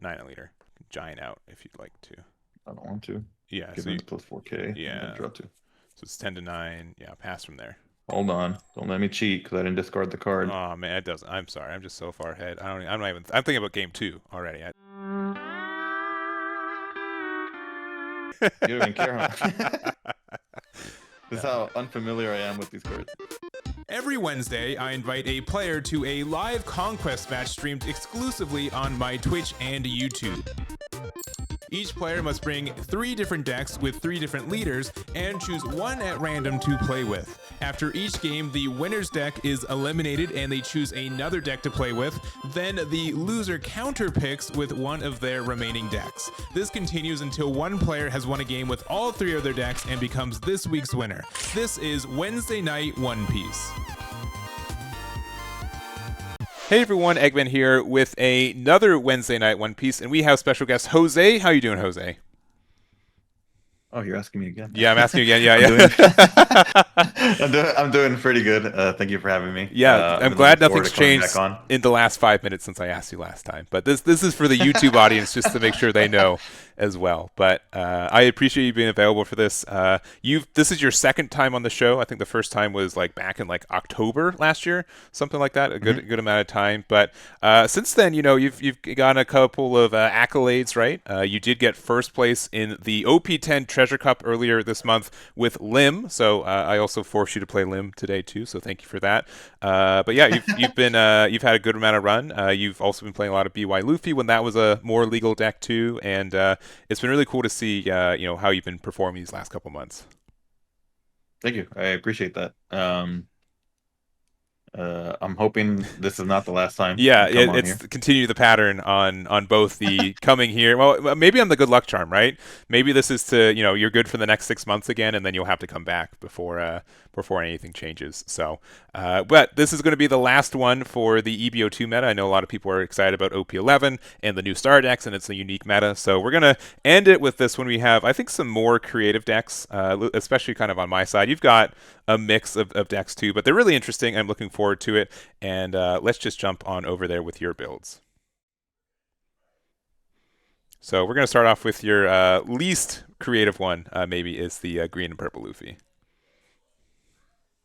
9 liter. Giant out if you'd like to. I don't want to. Yeah, so Given it's plus 4K, I'm gonna yeah. draw 2. So it's 10 to 9. Yeah, pass from there. Hold on. Don't let me cheat because I didn't discard the card. Oh man, it doesn't. I'm sorry. I'm just so far ahead. I'm not even. I'm thinking about game 2 already. You don't even care, huh? This is how unfamiliar I am with these cards. Every Wednesday, I invite a player to a live Conquest match streamed exclusively on my Twitch and YouTube. Each player must bring 3 different decks with 3 different leaders and choose one at random to play with. After each game, the winner's deck is eliminated and they choose another deck to play with. Then the loser counter picks with one of their remaining decks. This continues until one player has won a game with all 3 of their decks and becomes this week's winner. This is Wednesday Night One Piece. Hey everyone, Eggman here with another Wednesday Night One Piece, and we have special guest Jose. How you doing, Jose? Oh, you're asking me again? Yeah, I'm asking you again. Yeah. I'm doing pretty good. Thank you for having me. Yeah, I'm glad nothing's changed in the last 5 minutes since I asked you last time. But this is for the YouTube audience, just to make sure they know as well. But I appreciate you being available for this. This is your second time on the show. I think the first time was like back in like October last year, something like that. A good amount of time. But since then, you've gotten a couple of accolades, right? You did get first place in the OP10 Treasure Cup earlier this month with Lim. So I also forced you to play Lim today too. So thank you for that. But yeah, you've had a good amount of run. You've also been playing a lot of BY Luffy when that was a more legal deck too, and it's been really cool to see how you've been performing these last couple months. Thank you. I appreciate that. I'm hoping this is not the last time. Yeah, it's continue the pattern on both the coming here. Well, maybe on the good luck charm, right? Maybe this is to you're good for the next 6 months again, and then you'll have to come back before anything changes. So, but this is going to be the last one for the EB02 meta. I know a lot of people are excited about OP11 and the new star decks, and it's a unique meta. So we're gonna end it with this when we have, I think, some more creative decks, especially kind of on my side. You've got a mix of decks too, but they're really interesting. I'm looking forward to it, and let's just jump on over there with your builds. So we're going to start off with your least creative one, maybe, is the green and purple Luffy.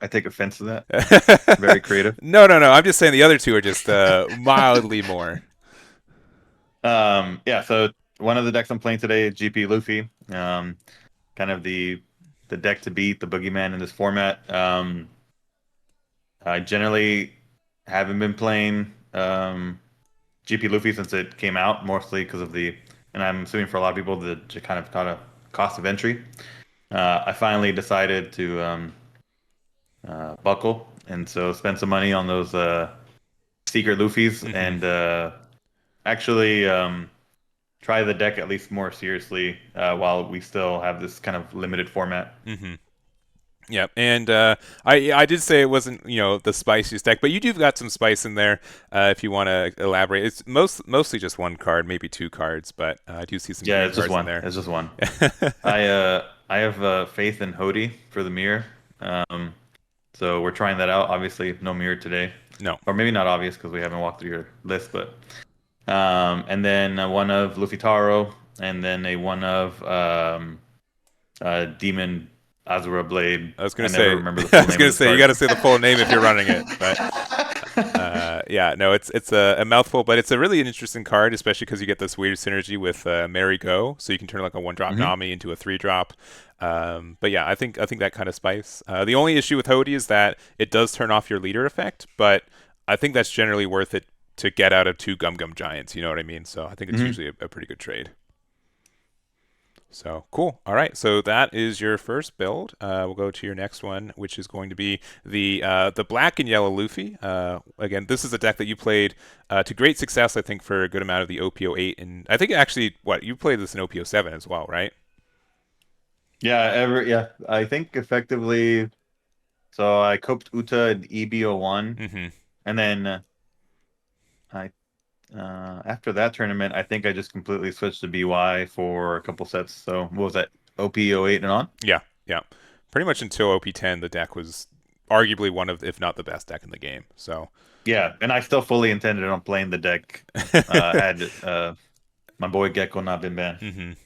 I take offense to that. Very creative. No. I'm just saying the other two are just mildly more. Yeah, so one of the decks I'm playing today is GP Luffy. Kind of the deck to beat, the boogeyman in this format. I generally haven't been playing GP Luffy since it came out, mostly because of and I'm assuming for a lot of people, the kind of cost of entry. I finally decided to buckle, and so spend some money on those secret Luffys, and actually try the deck at least more seriously while we still have this kind of limited format. Yeah, and I did say it wasn't the spiciest deck, but you do got some spice in there if you want to elaborate. It's mostly just one card, maybe 2 cards, but I do see some it's cards just one. in there. It's just one. I have faith in Hody for the mirror, so we're trying that out. Obviously, no mirror today. No, or maybe not obvious because we haven't walked through your list, but and then one of Luffy Taro, and then one of Demon Azura Blade. I was going to say. You got to say the full name if you're running it. But yeah, no, it's a mouthful, but it's a really interesting card, especially because you get this weird synergy with Mary Go, so you can turn like a 1-drop Nami into a 3-drop. But yeah, I think that kind of spice. The only issue with Hody is that it does turn off your leader effect, but I think that's generally worth it to get out of 2 Gum Gum Giants. You know what I mean? So I think it's usually a pretty good trade. So cool. All right. So that is your first build. We'll go to your next one, which is going to be the black and yellow Luffy. Again, this is a deck that you played to great success, I think, for a good amount of the OP08, and I think actually, you played this in OP07 as well, right? Yeah. I think effectively. So I coped Uta in EB01, and then after that tournament, I think I just completely switched to BY for a couple sets. So what was that, OP08 and on? Yeah. Pretty much until OP10, the deck was arguably one of, if not the best deck in the game. So yeah, and I still fully intended on playing the deck. Had My boy Gecko not been banned.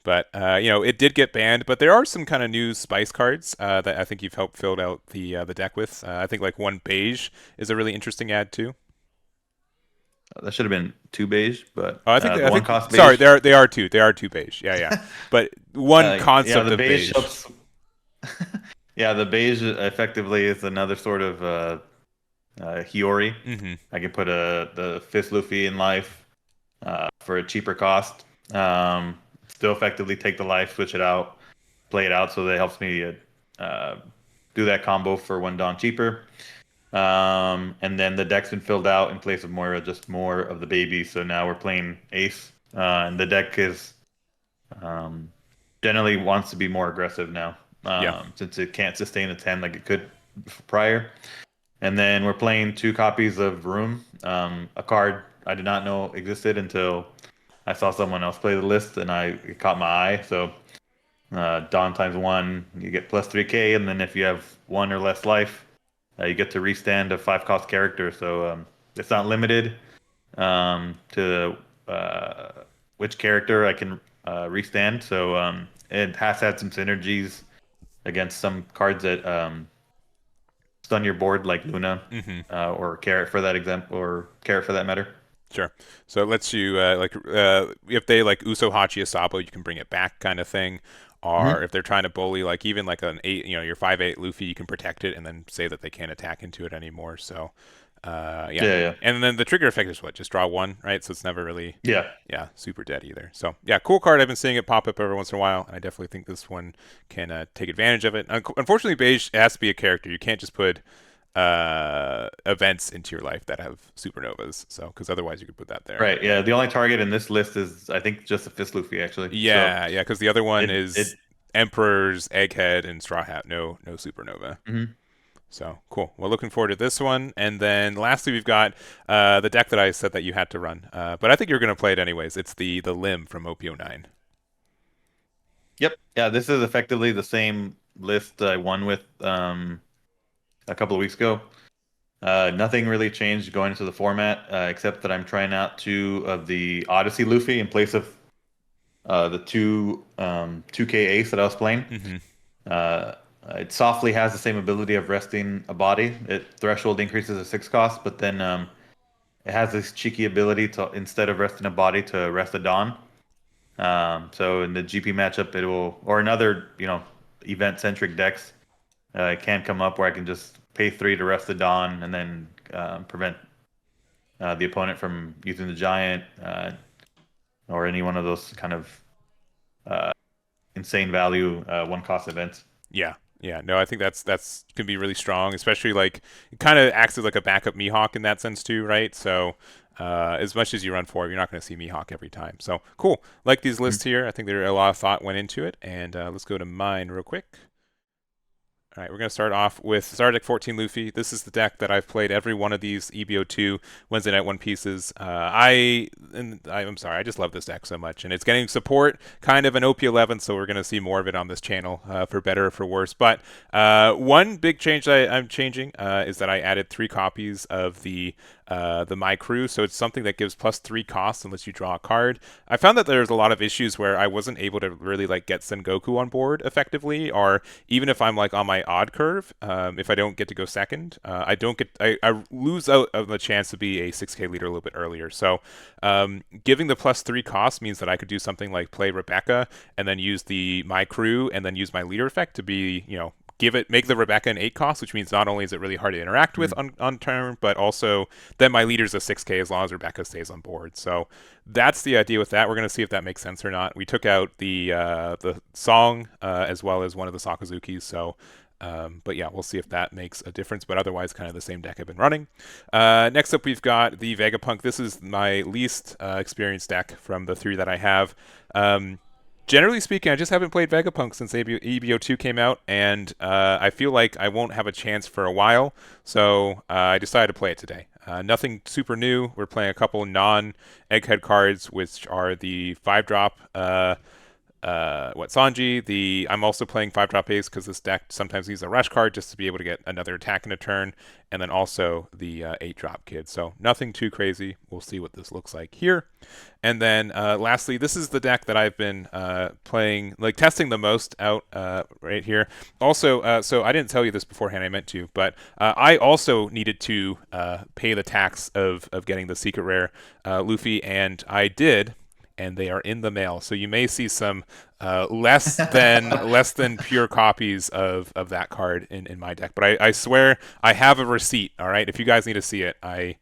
But it did get banned. But there are some kind of new spice cards that I think you've helped fill out the deck with. I think like one beige is a really interesting add too. That should have been two beige, but Oh, I think the I one think cost sorry, beige. they are two beige. Yeah, yeah. But one Yeah, concept the of beige beige. helps. Yeah, the beige effectively is another sort of Hiyori. Hmm. I can put the Fist Luffy in life for a cheaper cost. Still effectively take the life, switch it out, play it out, so that helps me uh, do that combo for one Dawn cheaper. And then the deck's been filled out in place of Moira, just more of the baby. So now we're playing Ace, and the deck is um, generally wants to be more aggressive now, Yeah. since it can't sustain a 10 like it could prior. And then we're playing two copies of Room, a card I did not know existed until I saw someone else play the list, and it caught my eye. So Dawn times one, you get plus 3K, and then if you have one or less life, you get to restand a 5 cost character. So it's not limited to which character I can restand. So it has had some synergies against some cards that stun your board, like Luna, Hmm. or Carrot for that example, or Carrot for that matter. Sure. So it lets you if they like Uso Hachi Asabo, you can bring it back kind of thing. Or Hmm. if they're trying to bully like even like an eight, your 5/8 Luffy, you can protect it and then say that they can't attack into it anymore. So yeah. Yeah, yeah, And then the trigger effect is what? Just draw one, right? So it's never really yeah. yeah, super dead either. So yeah, cool card. I've been seeing it pop up every once in a while, and I definitely think this one can take advantage of it. Unfortunately, beige has to be a character. You can't just put events into your life that have supernovas. So because otherwise you could put that there. Right. Yeah. The only target in this list is I think just a Fist Luffy actually. So Yeah, yeah, because the other one it. is Emperor's Egghead and Straw Hat. No supernova. Mhm. So cool. Well, looking forward to this one. And then lastly, we've got the deck that I said that you had to run, but I think you're going to play it anyways. It's the Limb from OPO9. Yep. Yeah. This is effectively the same list I won with a couple of weeks ago. Nothing really changed going into the format, except that I'm trying out two of the Odyssey Luffy in place of the two 2K Ace that I was playing. Mm-hmm. Uh, it softly has the same ability of resting a body. It threshold increases a 6 cost, but then it has this cheeky ability to, instead of resting a body, to rest a Dawn. So in the GP matchup, it will, or in other, event-centric decks, it can come up where I can just pay 3 to rest the Dawn and then prevent the opponent from using the Giant, or any one of those kind of uh, insane value 1 cost events. Yeah, yeah. No, I think that's can be really strong, especially like it kind of acts as like a backup Mihawk in that sense too, right? So as much as you run for it, you're not going to see Mihawk every time. So cool. Like these lists here, I think there a lot of thought went into it. And let's go to mine real quick. All right, we're going to start off with Starter Deck 14 Luffy. This is the deck that I've played every one of these EB02 Wednesday Night One Pieces. I'm sorry, I just love this deck so much, and it's getting support kind of in OP11, so we're going to see more of it on this channel, for better or for worse. But one big change that I'm changing is that I added 3 copies of the My Crew, so it's something that gives +3 costs unless you draw a card. I found that there's a lot of issues where I wasn't able to really like get Sengoku on board effectively, or even if I'm like on my odd curve, if I don't get to go second, I lose out of the chance to be a 6K leader a little bit earlier. So giving the +3 cost means that I could do something like play Rebecca and then use the My Crew and then use my leader effect to be, make the Rebecca an 8 cost, which means not only is it really hard to interact with on turn, but also then my leader's a 6K as long as Rebecca stays on board. So that's the idea with that. We're going to see if that makes sense or not. We took out the song as well as one of the Sakazukis, so but yeah, we'll see if that makes a difference. But otherwise, kind of the same deck I've been running. Next up, we've got the Vegapunk. This is my least experienced deck from the 3 that I have. Generally speaking, I just haven't played Vegapunk since EBO2 came out, and I feel like I won't have a chance for a while, so I decided to play it today. Nothing super new. We're playing a couple non-Egghead cards, which are the 5-drop Sanji. I'm also playing 5-drop Ace because this deck sometimes needs a rush card just to be able to get another attack in a turn, and then also the 8-drop Kid. So nothing too crazy. We'll see what this looks like here. And then lastly, this is the deck that I've been playing, like testing the most out right here. Also, so I didn't tell you this beforehand, I meant to, but I also needed to pay the tax of getting the secret rare Luffy, and I did, and they are in the mail. So you may see some less than pure copies of that card in my deck. But I swear I have a receipt. All right, if you guys need to see it, I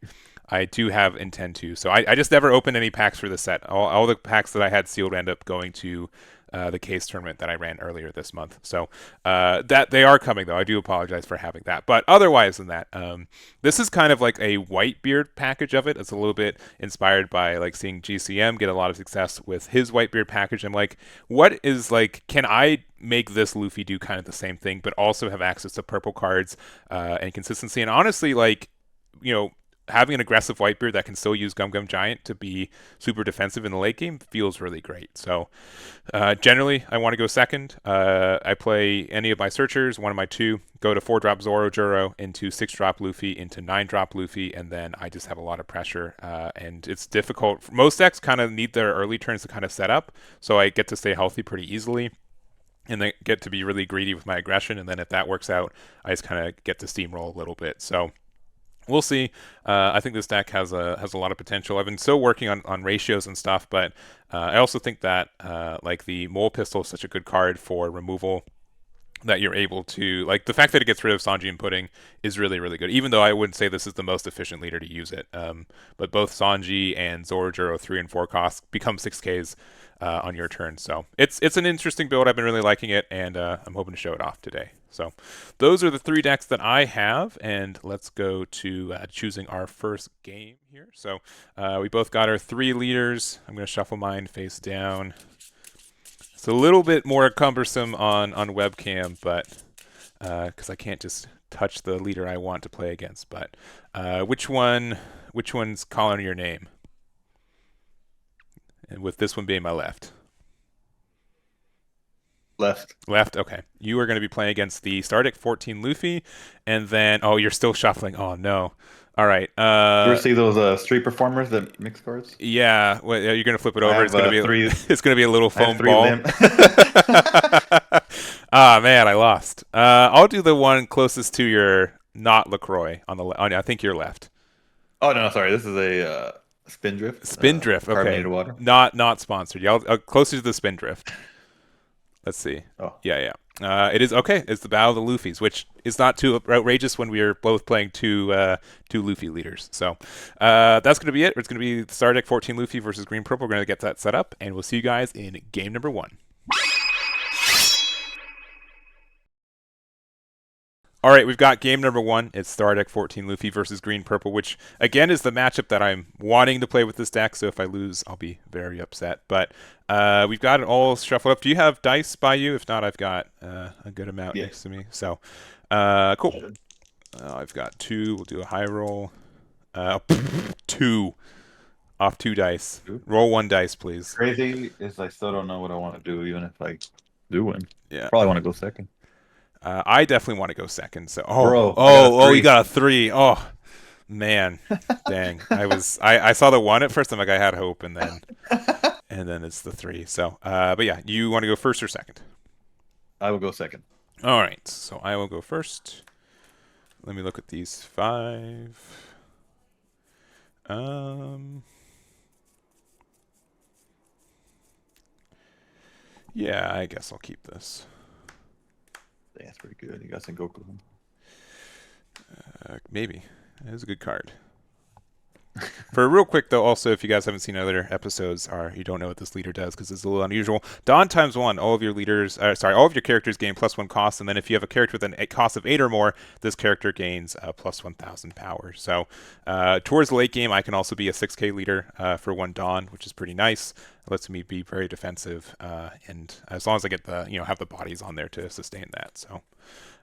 do have intend to. So I just never opened any packs for the set. All the packs that I had sealed end up going to the case tournament that I ran earlier this month. So that they are coming, though. I do apologize for having that. But otherwise than that, this is kind of like a Whitebeard package of it. It's a little bit inspired by like seeing GCM get a lot of success with his Whitebeard package. I'm like, what is like, can I make this Luffy do kind of the same thing, but also have access to purple cards and consistency? And honestly, like, having an aggressive Whitebeard that can still use Gum Gum Giant to be super defensive in the late game feels really great. So generally, I want to go second. I play any of my searchers, one of my two, go to 4-drop Zoro into 6-drop Luffy, into 9-drop Luffy, and then I just have a lot of pressure. And it's difficult. Most decks kind of need their early turns to kind of set up, so I get to stay healthy pretty easily. And then get to be really greedy with my aggression, and then if that works out, I just kind of get to steamroll a little bit. So we'll see. I think this deck has a lot of potential. I've been still working on ratios and stuff, but I also think that like the Mole Pistol is such a good card for removal that you're able to, like, the fact that it gets rid of Sanji and Pudding is really, really good, even though I wouldn't say this is the most efficient leader to use it. But both Sanji and Zoro 3 and 4 costs become 6Ks on your turn. So it's an interesting build. I've been really liking it, and I'm hoping to show it off today. So those are the 3 decks that I have, and let's go to choosing our first game here. So we both got our 3 leaders. I'm going to shuffle mine face down. It's a little bit more cumbersome on webcam, but because I can't just touch the leader I want to play against. But which one's calling your name? And with this one being my left. Left. Okay. You are going to be playing against the Stardeck 14 Luffy, and then you're still shuffling. Oh no. All right. You ever see those street performers that mix cards? Yeah. Well, you're going to flip it over. It's going to be it's going to be a little foam ball. Ah, man, I lost. I'll do the one closest to your not LaCroix on the I think your left. Oh no, sorry. This is a Spindrift. Spindrift. Okay. Carbonated water. Not sponsored. Yeah, closer to the Spindrift. Let's see. Oh. Yeah. It is okay. It's the Battle of the Luffys, which is not too outrageous when we are both playing two Luffy leaders. So that's going to be it. It's going to be Stardeck 14 Luffy versus Green Purple. We're going to get that set up, and we'll see you guys in game number 1. All right, we've got game number 1. It's Stardeck 14 Luffy versus Green Purple, which again is the matchup that I'm wanting to play with this deck. So if I lose, I'll be very upset. But we've got it all shuffled up. Do you have dice by you? If not, I've got a good amount next to me. So cool. I've got 2. We'll do a high roll. 2 off 2 dice. Roll 1 dice, please. Crazy is I still don't know what I want to do, even if I do win. Yeah. Probably want to go second. I definitely want to go second. So you got a 3. Oh man, dang! I saw the 1 at first. I'm like, I had hope, and then it's the 3. So but yeah, you want to go first or second? I will go second. All right, so I will go first. Let me look at these 5. Yeah, I guess I'll keep this. That's pretty good. You got some Goku. Maybe. It was a good card. For real quick, though, also, if you guys haven't seen other episodes or you don't know what this leader does because it's a little unusual, Dawn ×1, all of your characters gain +1 cost, and then if you have a character with a cost of 8 or more, this character gains +1,000 power. So towards the late game, I can also be a 6K leader for 1 Dawn, which is pretty nice. It lets me be very defensive, and as long as I get have the bodies on there to sustain that. So.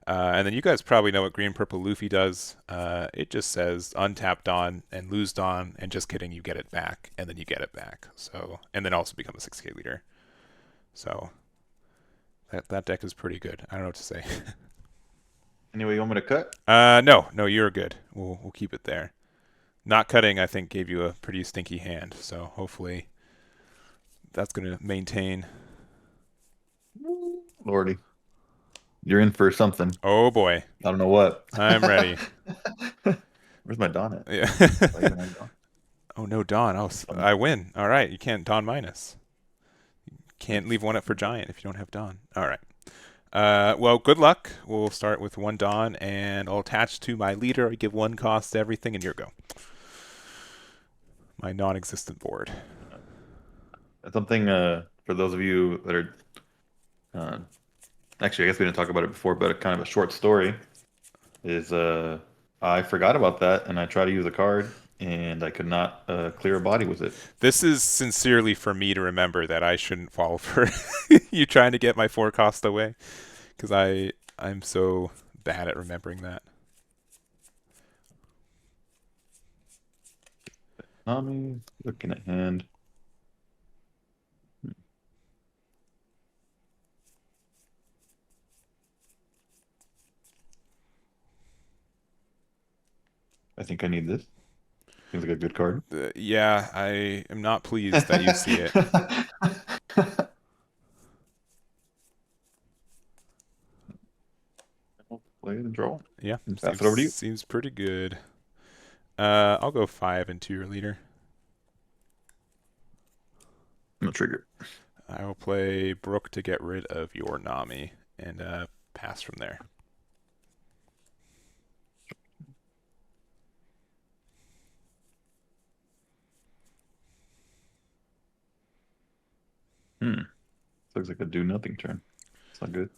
And then you guys probably know what Green Purple Luffy does. It just says untap Dawn and lose Dawn, and just kidding, you get it back, and then you get it back. So, and then also become a 6K leader. So that deck is pretty good. I don't know what to say. Anyway, you want me to cut? No, you're good. We'll keep it there. Not cutting, I think, gave you a pretty stinky hand. So hopefully that's going to maintain. Lordy, you're in for something. Oh boy, I don't know what. I'm ready. Where's my Dawn at? Yeah. Do I even have Dawn? Oh no, Dawn. Oh, I win. All right, you can't Dawn minus. Can't leave one up for Giant if you don't have Dawn. All right. Well, good luck. We'll start with one Dawn, and I'll attach to my leader. I give one cost to everything, and here go. My non-existent board. Something for those of you that are uh, actually, I guess we didn't talk about it before, but kind of a short story is I forgot about that, and I tried to use a card, and I could not clear a body with it. This is sincerely for me to remember that I shouldn't fall for you trying to get my 4 cost away, because I'm so bad at remembering that. Tommy, looking at hand. I think I need this. Seems like a good card. Yeah, I am not pleased that you see it. Play and draw. Yeah, Pass it over to you. Seems pretty good. I'll go 5 into your leader. No trigger. I will play Brook to get rid of your Nami and pass from there. Looks like a do nothing turn. It's not good.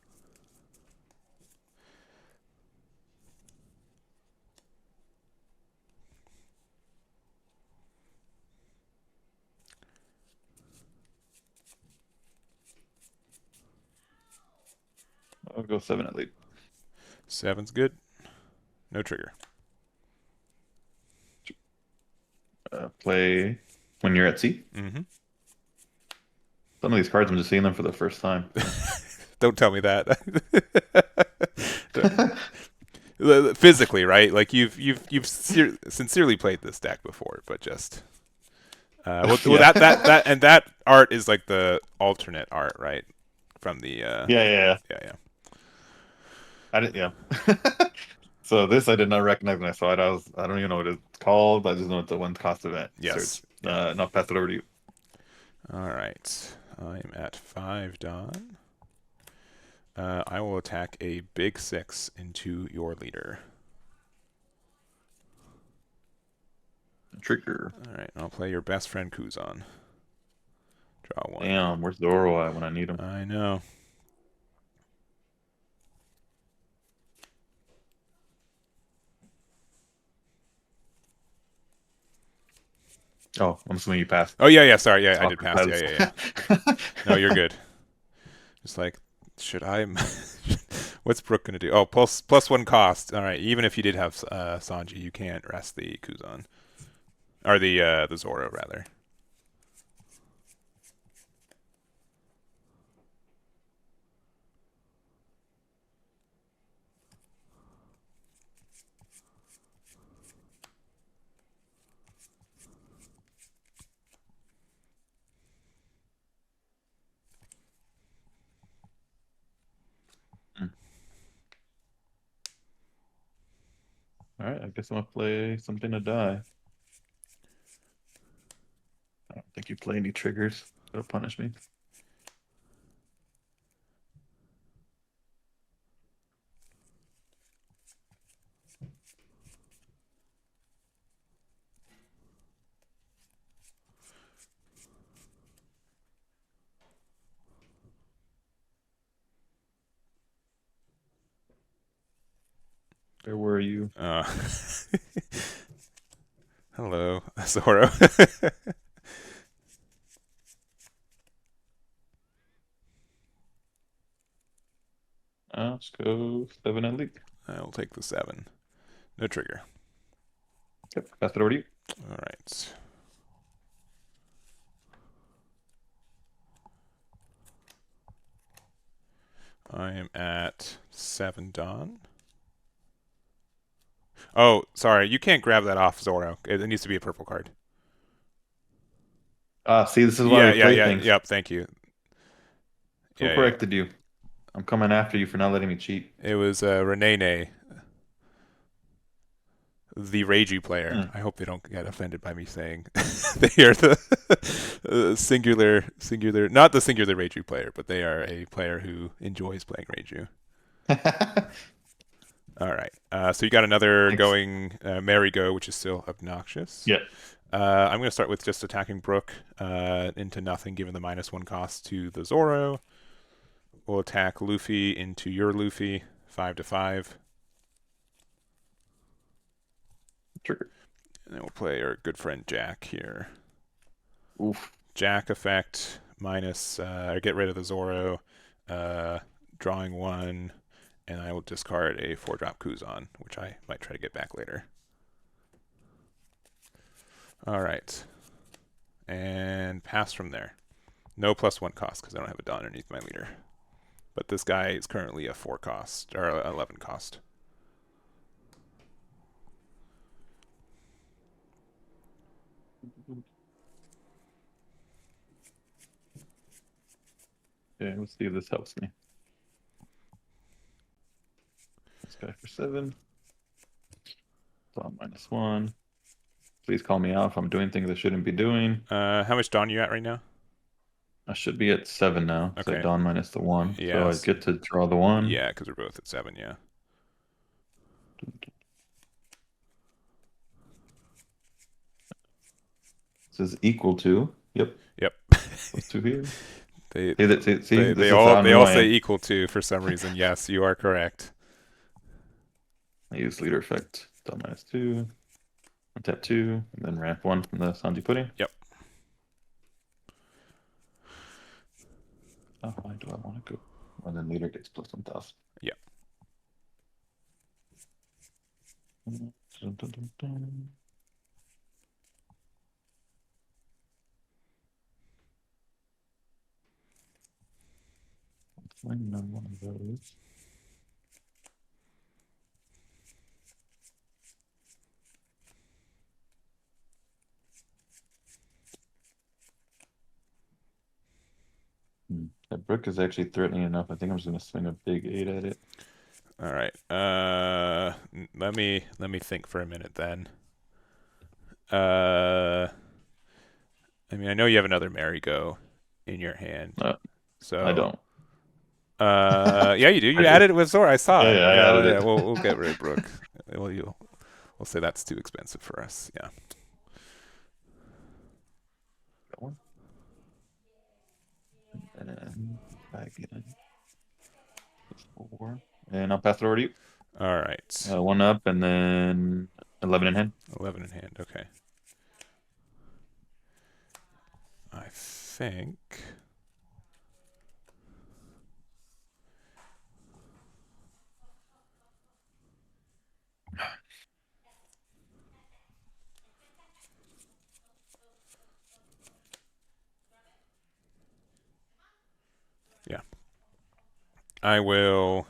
I'll go 7 at least. 7's good. No trigger. Play when you're at sea. Mm-hmm. Some of these cards, I'm just seeing them for the first time. Don't tell me that. Physically, right? Like you've sincerely played this deck before, but just well, Yeah. that art is like the alternate art, right? From the Yeah. yeah. I didn't. Yeah. So this I did not recognize when I saw it. I don't even know what it's called. But I just know it's a one cost event. Yes. Search. And I'll pass it over to you. All right. I'm at 5 Dawn. I will attack a big 6 into your leader. Trigger. All right. I'll play your best friend Kuzan. Draw 1. Damn, where's Zoro at when I need him? I know. Oh, I'm assuming you passed. Oh yeah. Sorry, yeah, I did pass. Yeah. No, you're good. Just like, should I? What's Brook gonna do? Oh, plus 1 cost. All right. Even if you did have Sanji, you can't rest the Kuzan, or the Zoro rather. All right, I guess I'm gonna play something to die. I don't think you play any triggers. That'll punish me. Where were you? Hello, Zoro. Let's go 7 at least. I will take the 7. No trigger. Yep, pass it over to you. All right. I'm at 7 Dawn. Oh, sorry. You can't grab that off Zoro. It needs to be a purple card. See, this is why Yeah, we yeah, play yeah. things. Yep, thank you. Who corrected you? I'm coming after you for not letting me cheat. It was Renee, the Reiju player. I hope they don't get offended by me saying they are the singular, not the singular Reiju player, but they are a player who enjoys playing Reiju. All right. So you got another going Merry-Go, which is still obnoxious. Yeah. I'm going to start with just attacking Brook into nothing, given the -1 cost to the Zoro. We'll attack Luffy into your Luffy, 5/5. Trigger. And then we'll play our good friend Jack here. Oof. Jack effect minus, get rid of the Zoro, drawing 1, and I will discard a 4-drop Kuzan, which I might try to get back later. All right. And pass from there. No +1 cost because I don't have a Dawn underneath my leader. But this guy is currently a 4 cost, or 11 cost. Okay, let's see if this helps me. This guy for 7. Dawn -1. Please call me out if I'm doing things I shouldn't be doing. How much Dawn are you at right now? I should be at 7 now. Okay. So Dawn -1. Yes. So I get to draw the 1. Yeah, because we're both at 7, yeah. This is equal to. Yep. Yep. Those 2 here. They all say equal to for some reason. Yes, you are correct. I use leader effect. Dawn -2. Untap 2, and then ramp 1 from the Sanji pudding. Yep. How high do I want to go? And then leader gets +1,000. Yep. Dun, dun, dun, dun. Find another one of those. That Brook is actually threatening enough. I think I'm just gonna swing a big 8 at it. All right. Let me think for a minute then. I mean, I know you have another Merry-Go in your hand. So I don't. Yeah, you do. You added it with Zoro. I saw it. Yeah, I added it. We'll get rid of Brook. We'll say that's too expensive for us. Yeah. That one. And then back in. 4. And I'll pass it over to you. All right. 1 up and then 11 in hand. 11 in hand. Okay. I think. Yeah. I will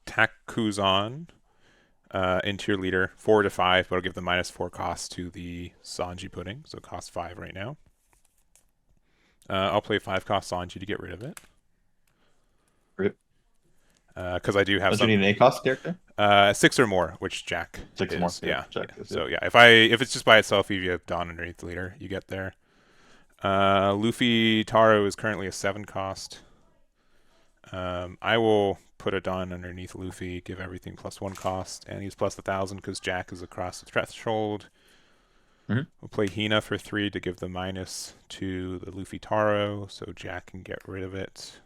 tack Kuzan into your leader, 4/5, but I'll give the -4 cost to the Sanji pudding, so it costs 5 right now. I'll play 5 cost Sanji to get rid of it. Rip. Because I do have. Don't you need an 8 cost character? 6 or more, which Jack 6 is. more. Yeah. Jack Yeah. Is, so yeah, if it's just by itself, if you have Dawn underneath the leader, you get there. Luffy Taro is currently a 7 cost. I will put a Dawn underneath Luffy, give everything +1 cost, and he's +1,000 because Jack is across the threshold. Mm-hmm. We'll play Hina for 3 to give the minus to the Luffy Taro, so Jack can get rid of it.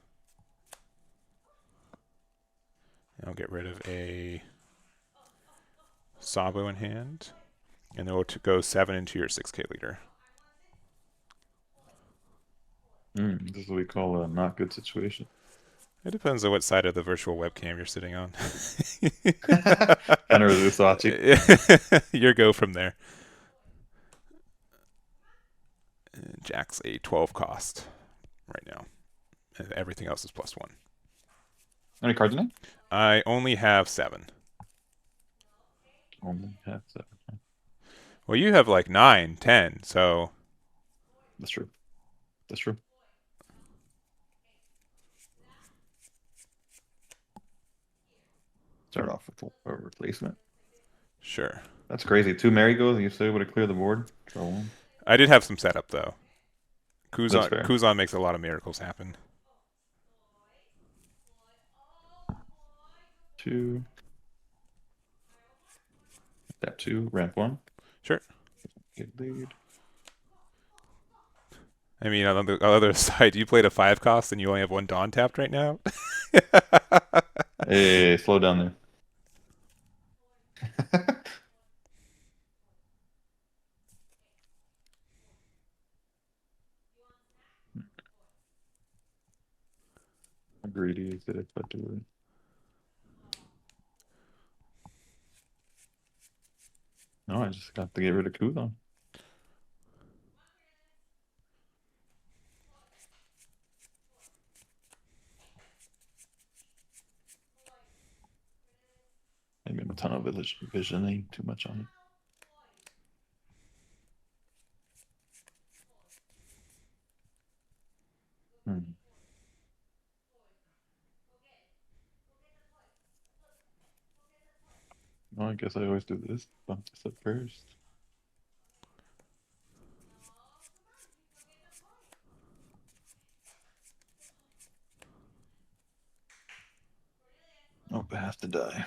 And I'll get rid of a Sabo in hand, and then we'll go 7 into your 6K leader. This is what we call a not good situation. It depends on what side of the virtual webcam you're sitting on. Kind of watching. Your go from there. And Jack's a 12 cost right now. And everything else is +1. How many cards in it? I only have 7. Only have 7. Well, you have like 9, 10, so... That's true. That's true. Start off with a replacement. Sure. That's crazy. 2 marigolds, you still able to clear the board? Draw 1. I did have some setup, though. That's Kuzan, fair. Kuzan makes a lot of miracles happen. 2. Tap 2. Ramp 1. Sure. Get lead. I mean, on the other side, you played a 5 cost and you only have 1 Dawn tapped right now? Hey, slow down there. How greedy is it if I do it? No, I just got to get rid of Kuzan. Maybe I'm a ton of visioning too much on it. Hmm. Well, I guess I always do this. Bump this up first. Oh, it has to die.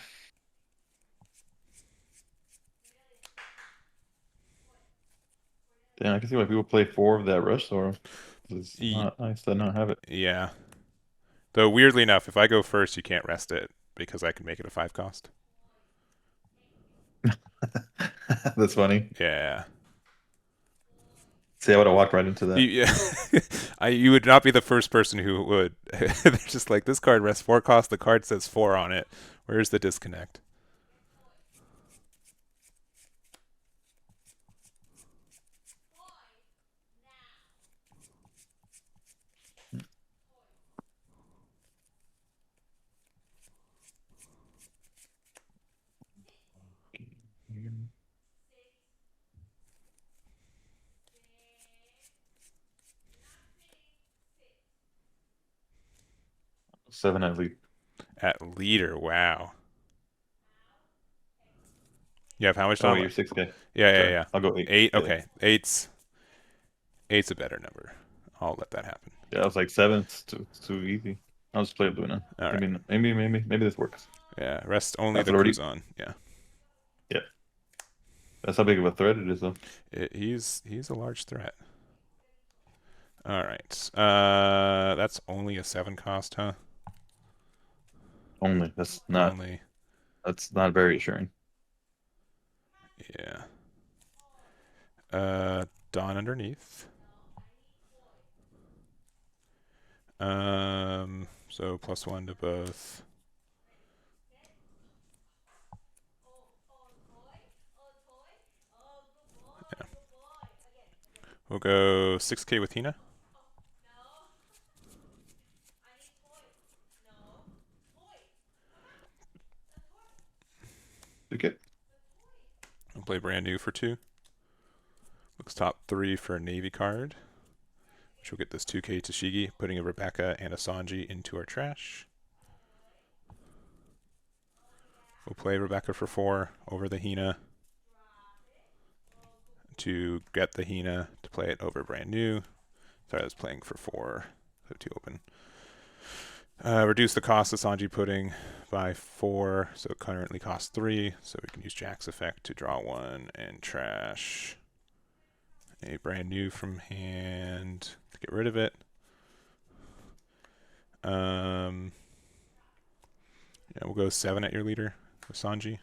Damn, I can see why people play 4 of that rush sword. It's not nice to not have it. Yeah. Though, weirdly enough, if I go first, you can't rest it because I can make it a 5 cost. That's funny. Yeah. See, I would have walked right into that. You would not be the first person who would. They're just like, this card rests 4 cost, the card says 4 on it. Where's the disconnect? Seven at least. At leader, wow. You have how much Oh, time you're left? 6K. Yeah, yeah, Sorry, yeah. I'll go 8. 8, Yeah. okay. Eight's a better number. I'll let that happen. Yeah, I was like 7. It's too easy. I'll just play a blue now. All right. Maybe this works. Yeah, rest only That's the already. Kuzan. Yeah. Yeah. That's how big of a threat it is, though. He's a large threat. All right. That's only a 7 cost, huh? Only. That's not. Only. That's not very assuring. Yeah. Dawn underneath. So +1 to both. Yeah. We'll go 6K with Hina. Okay. I'll play brand new for 2. Looks top 3 for a Navy card. Which will get this 2K Tashigi, putting a Rebecca and a Sanji into our trash. We'll play Rebecca for 4 over the Hina to get the Hina to play it over brand new. Sorry, I was playing for 4. So 2 open. Reduce the cost of Sanji pudding by 4, so it currently costs 3. So we can use Jack's effect to draw 1 and trash a brand new from hand to get rid of it. Yeah, we'll go 7 at your leader with Sanji.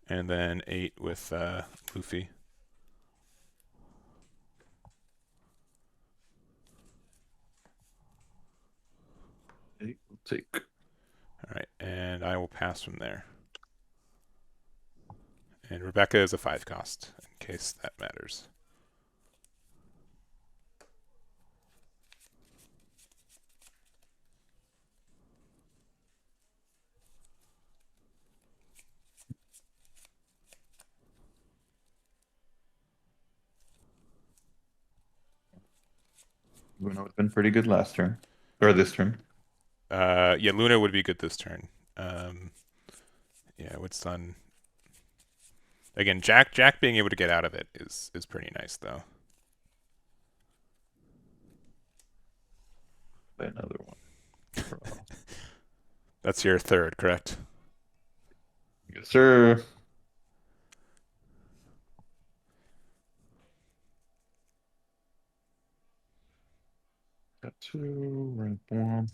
And then 8 with Luffy. 8 will take. All right, and I will pass from there. And Rebecca is a 5 cost, in case that matters. Luna would have been pretty good last turn. Or this turn. Yeah, Luna would be good this turn. Um, yeah, with Sun. Again, Jack being able to get out of it is pretty nice though. Play another one. That's your third, correct? Yes, sir. Got two, rank one.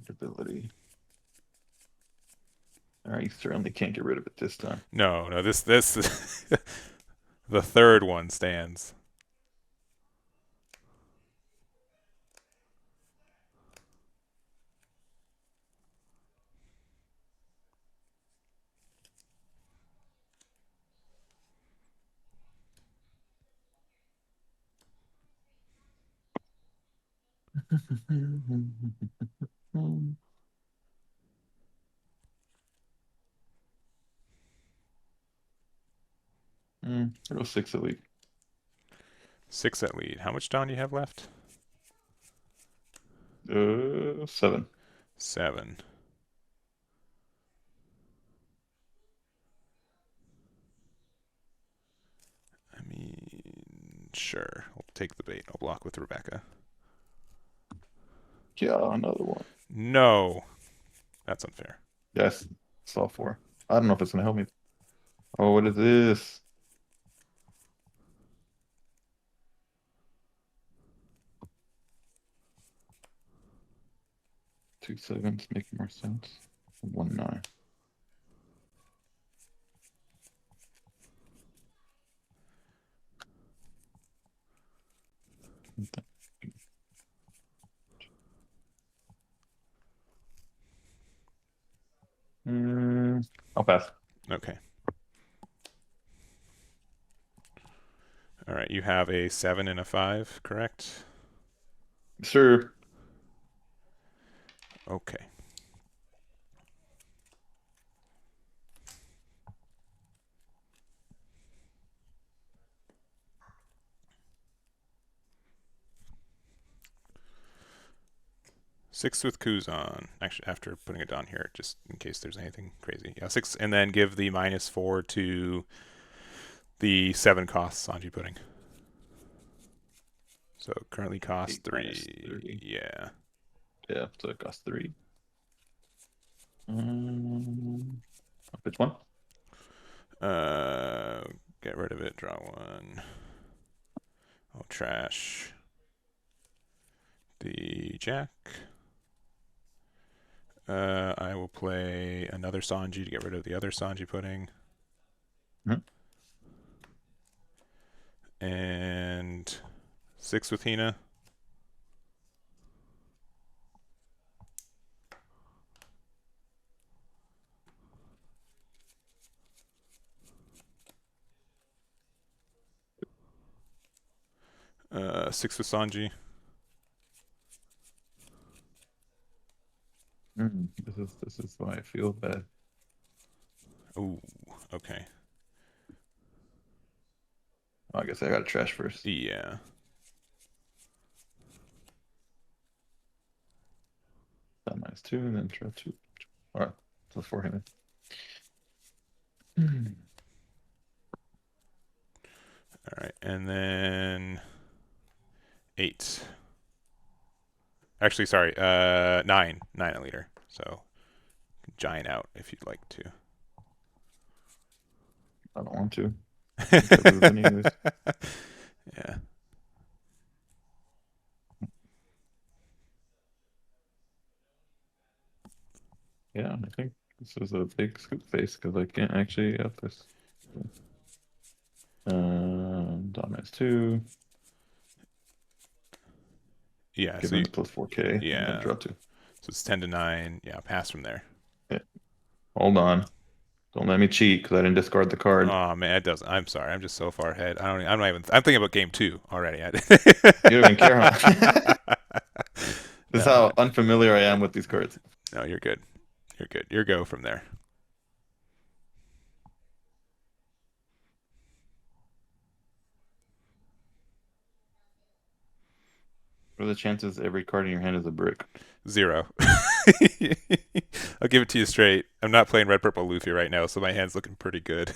Ability. All right, you certainly can't get rid of it this time. No. This is the third one stands. I'll go six a week. 6 at lead. How much Dawn do you have left? 7. 7. I mean, sure. I'll take the bait. I'll block with Rebecca. Yeah, another one. No. That's unfair. Yes, saw 4. I don't know if it's gonna help me. Oh, what is this? Two sevens making more sense. 1 9. I'll pass. Okay. All right. You have a 7 and a 5, correct? Sure. Okay. Six with Kuzan. Actually, after putting it down here, just in case there's anything crazy. Yeah, 6, and then give the -4 to the 7 costs Sanji pudding. So currently costs 3. Yeah. Yeah, so it costs 3. I'll pitch 1. Get rid of it. Draw 1. I'll trash the Jack. I will play another Sanji to get rid of the other Sanji pudding. Mhm. And 6 with Hina. Six with Sanji. This is why I feel bad. Ooh, okay. Oh, I guess I gotta trash first. Yeah. That -2, and then draw 2. All right, so 4 him. All right, and then 8. Actually, sorry, 9 a leader. So giant out if you'd like to. I don't want to. I lose anyways. Yeah. Yeah, I think this is a big scoop face because I can't actually up this. Dom -2. Yeah. Give So him you, the plus 4K. And yeah. then draw 2. So it's 10 to 9. Yeah. Pass from there. Yeah. Hold on. Don't let me cheat because I didn't discard the card. Oh man, it doesn't. I'm sorry. I'm just so far ahead. I'm not even. I'm thinking about game 2 already. You don't even care, huh? This is No. how unfamiliar I am with these cards. No, you're good. You're good. You're go from there. What are the chances every card in your hand is a brick? 0. I'll give it to you straight. I'm not playing red, purple, Luffy right now, so my hand's looking pretty good.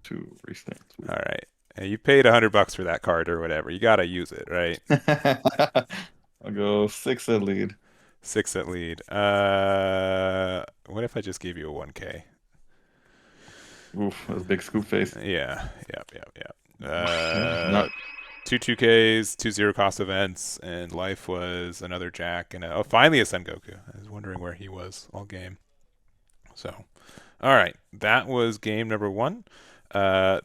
2 restamps. All right. And you paid $100 for that card or whatever. You gotta use it, right? I'll go 6 at lead. 6 at lead. What if I just gave you a 1K? Oof, that's a big scoop face. Yeah. Yep. Not 2 2Ks, 2 zero cost events, and life was another Jack and finally a Sengoku. I was wondering where he was all game. So, all right, that was game number 1.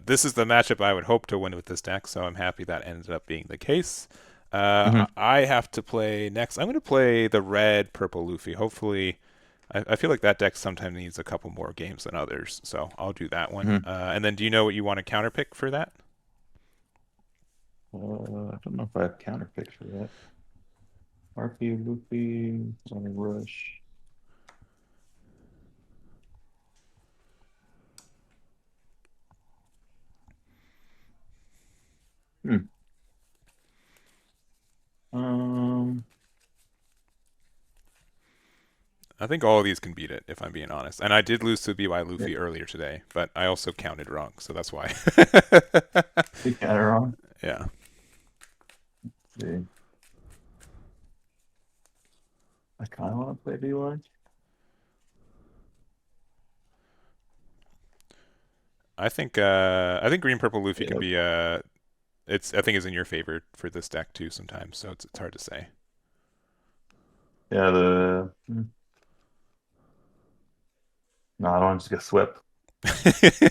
This is the matchup I would hope to win with this deck, so I'm happy that ended up being the case. I have to play next. I'm going to play the red, purple Luffy. Hopefully, I feel like that deck sometimes needs a couple more games than others, so I'll do that one. And then do you know what you want to counterpick for that? I don't know if I have counter picks for that. RP Luffy, Sonic Rush. Hmm. Um, I think all of these can beat it, if I'm being honest. And I did lose to BY yeah, Luffy earlier today, but I also counted wrong, so that's why. you got it wrong. Yeah. Let's see. I kind of want to play BY. I think green purple Luffy can Yeah, be I think is in your favor for this deck too sometimes, so it's hard to say. yeah. No, I don't want to just get swept.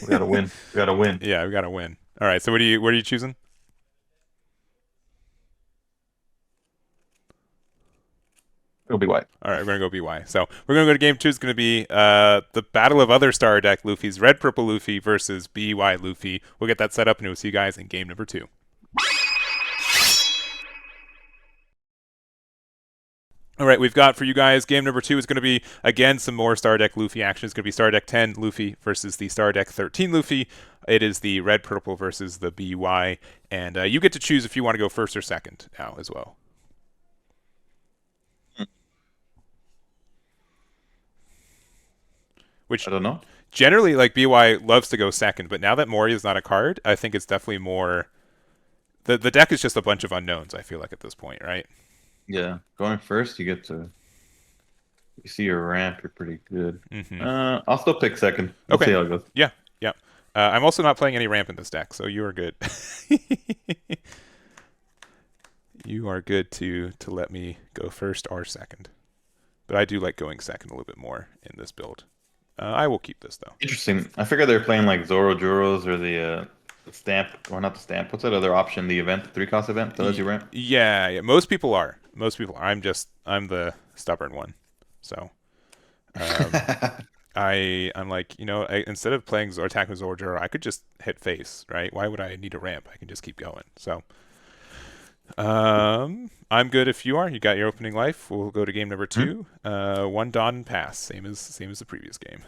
We gotta win. We gotta win. Yeah, we gotta win. All right, so what are you choosing? It'll be white. All right, we're gonna go BY. So we're gonna go to game 2. It's gonna be the battle of other star deck Luffy's red purple Luffy versus BY Luffy. We'll get that set up and we'll see you guys in game number 2. All right, we've got for you guys game number 2 is going to be again some more Star Deck Luffy action. It's going to be Star Deck 10 Luffy versus the Star Deck 13 Luffy. It is the red purple versus the BY, and you get to choose if you want to go first or second now as well. Which I don't know. generally, like BY loves to go second, but now that Mori is not a card, I think it's definitely more. The deck is just a bunch of unknowns. I feel like at this point, right? Yeah, going first, you get to you see your ramp. You're pretty good. Mm-hmm. I'll still pick second. We'll Okay. see how it goes. Yeah. Yeah. I'm also not playing any ramp in this deck, so you are good. You are good to let me go first or second. But I do like going second a little bit more in this build. I will keep this though. Interesting. I figured they're playing like Zoro Juros or the stamp, or not the stamp. What's that other option? The event, the 3-cost event that lets you ramp. Yeah. Most people are. I'm the stubborn one. So I'm like, instead of playing attack with Zorjor, I could just hit face, right? Why would I need a ramp? I can just keep going. So I'm good if you are. You got your opening life. We'll go to game number 2. 1 dawn and pass, same as the previous game.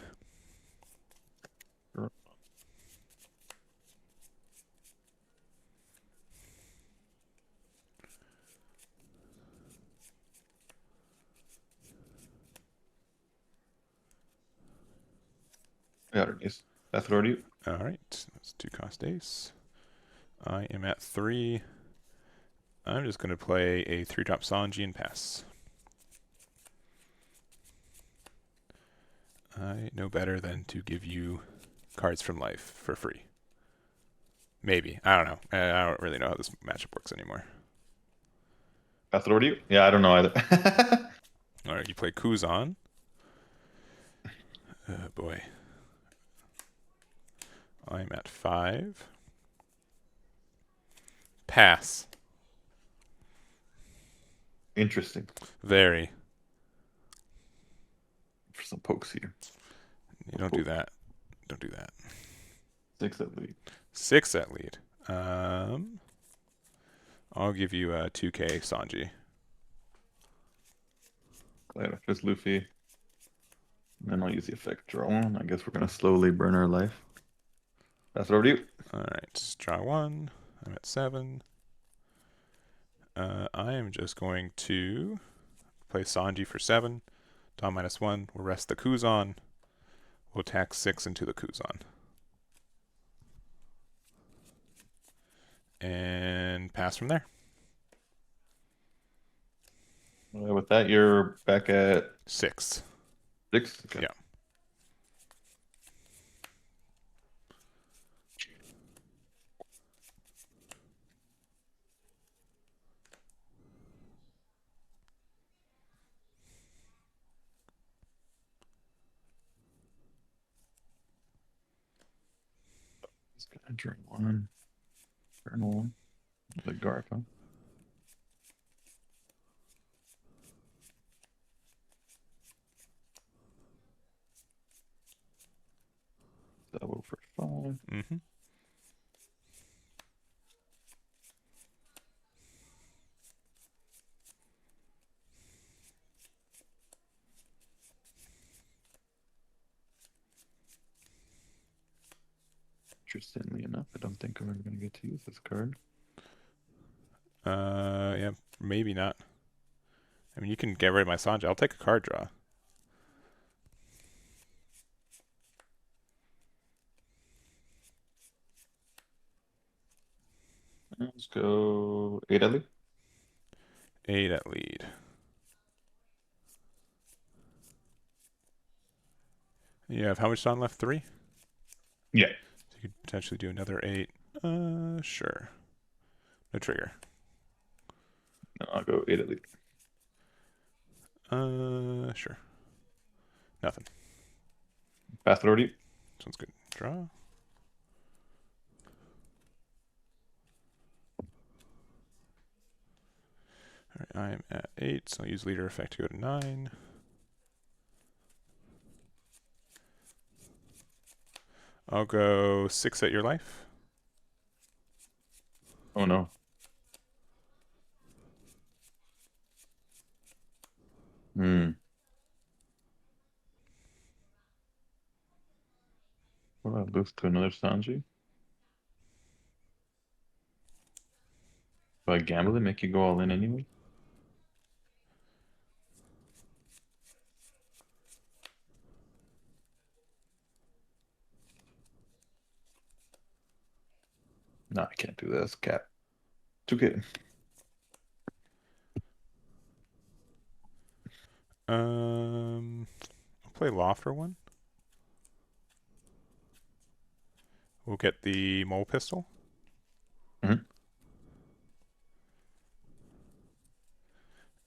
Got it. Yes. That's what you. All right, that's 2-cost ace. I am at 3. I'm just going to play a 3-drop Sanji and pass. I know better than to give you cards from life for free. Maybe. I don't know. I don't really know how this matchup works anymore. That's what you. Yeah, I don't know either. All right, you play Kuzan. Oh, boy. I'm at 5. Pass. Interesting. Very. For some pokes here. You don't do that. Don't do that. 6 at lead. 6 at lead. I'll give you a 2K Sanji. Glad if it's Luffy. And then I'll use the effect draw one. I guess we're gonna slowly burn our life. That's what you. All right, draw 1. I'm at 7. I am just going to play Sanji for 7. Don -1. We'll rest the Kuzan. We'll attack 6 into the Kuzan. And pass from there. With that, you're back at 6. 6? Okay. Yeah. He's gonna turn 1. Turn 1. The Garth, huh? Double for 5. Mm-hmm. Interestingly enough, I don't think I'm ever going to get to use this card. Yeah, maybe not. I mean, you can get rid of my Sanji. I'll take a card draw. Let's go 8 at least. 8 at lead. You have how much time left? 3? Yeah. So you could potentially do another 8. Sure. No trigger. No, I'll go 8 at least. Sure. Nothing. Path authority. Sounds good. Draw. Alright, I'm at 8, so I'll use leader effect to go to 9. I'll go 6 at your life. Oh no. Hmm. What do I lose to another Sanji? Do I gamble and make you go all in anyway? No, I can't do this. Cat. Too good. I'll play Law for 1. We'll get the mole pistol. Mm-hmm.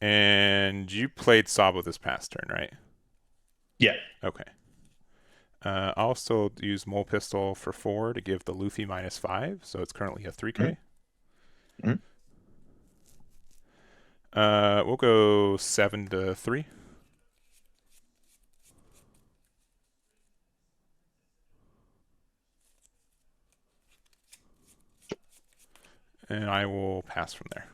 And you played Sabo this past turn, right? Yeah. Okay. I'll still use mole pistol for 4 to give the Luffy -5, so it's currently a 3k. Mm-hmm. We'll go 7 to 3. And I will pass from there.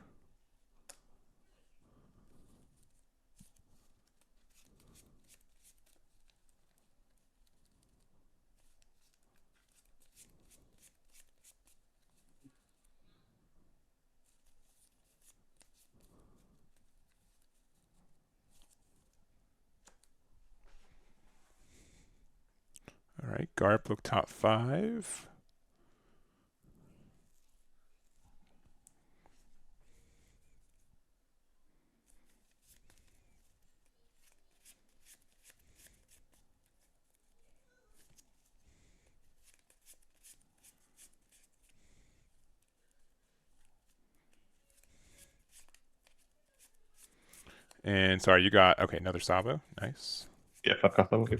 All right, Garp look top 5. And sorry, you got, okay, another Sabo. Nice. Yeah, fuck off. Okay.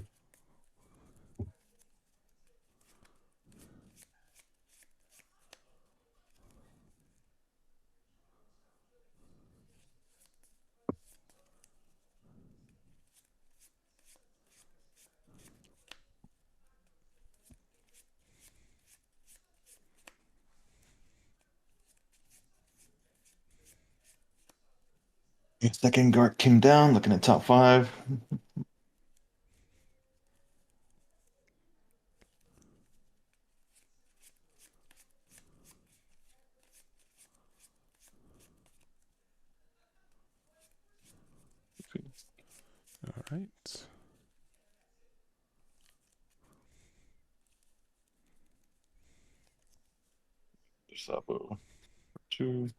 Second guard came down, looking at top 5. All right. Sapo 2.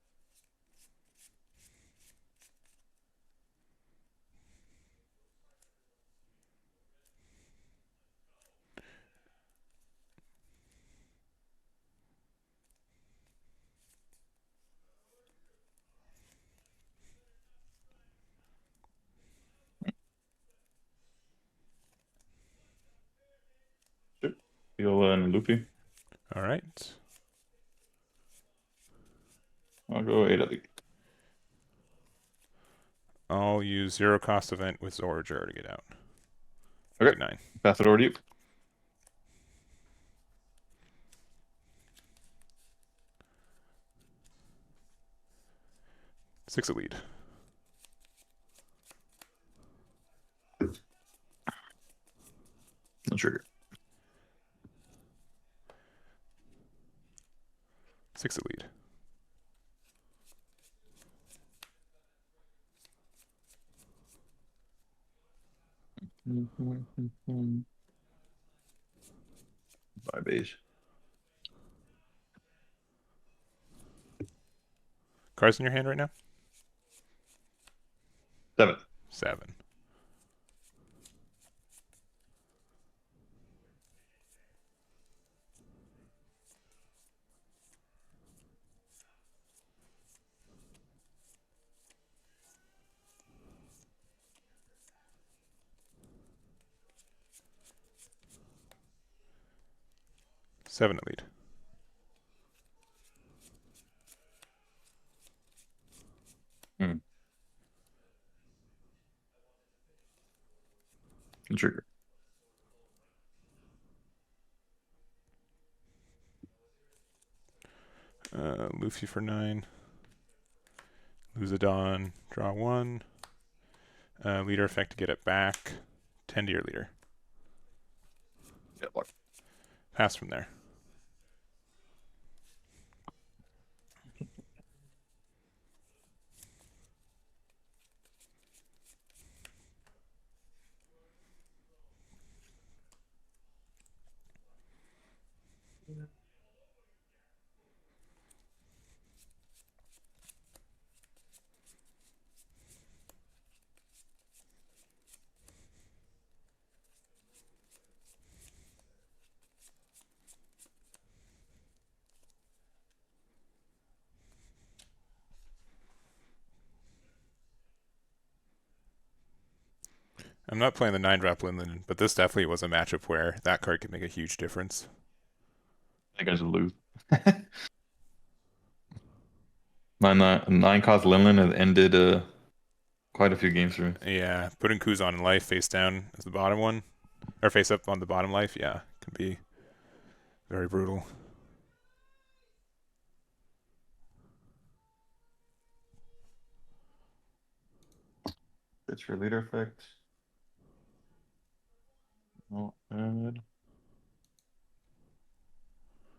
Viola and Luffy. All right. I'll go 8 elite. I'll use 0 cost event with Zorager to get out. Okay. 9. Pass it over to you. Six a lead. No trigger. 6 a lead. Bye, beige. Cards in your hand right now? 7. 7. Seven a lead. No trigger. Luffy for 9. Lose a Dawn. Draw 1. Leader effect to get it back. 10 to your leader. Yeah, block. Pass from there. I'm not playing the 9-drop Linlin, but this definitely was a matchup where that card could make a huge difference. I think I just lose. My 9 cost Linlin has ended quite a few games for me. Yeah, putting Kuzan in life face down as the bottom one, or face up on the bottom life, yeah, can be very brutal. It's your leader effect. I'll add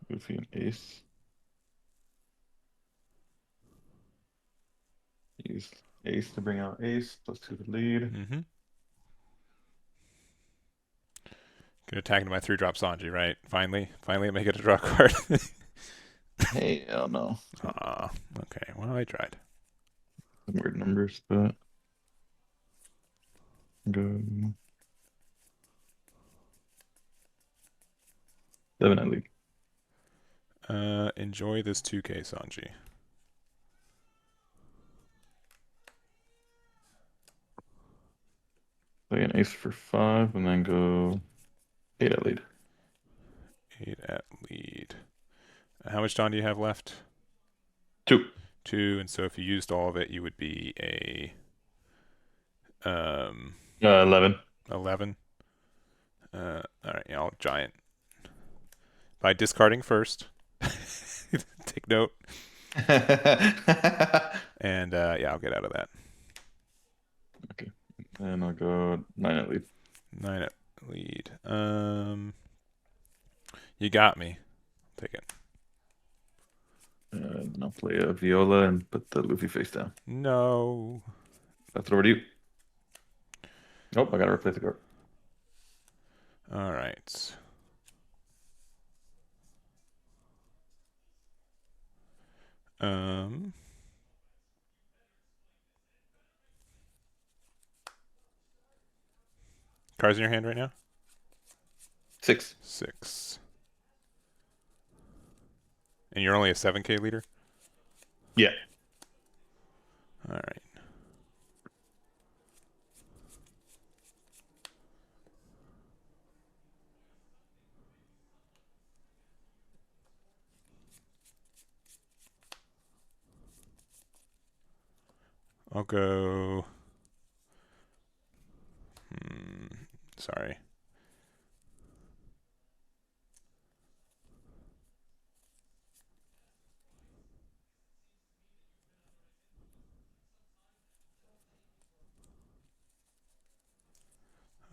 Goofy and Ace. Use Ace to bring out Ace, +2 to lead. Mm-hmm. Can attack into my 3-drop Sanji, right? Finally I make it a draw card. Hey, oh no. Aw, okay, well, I tried. Some weird numbers, but go 7 at league. Enjoy this 2K, Sanji. Play an Ace for 5, and then go 8 at lead. 8 at lead. How much Dawn do you have left? 2. 2, and so if you used all of it, you would be a 11. 11. All right, yeah, I'll giant. By discarding first. Take note. And yeah, I'll get out of that. Okay. And I'll go 9 at lead. 9 at lead. You got me. Take it. And I'll play a Viola and put the Luffy face down. No. That's over to you. Oh, I gotta replace the card. All right. Cards in your hand right now? 6. 6. And you're only a 7K leader? Yeah. All right. I'll go. Sorry.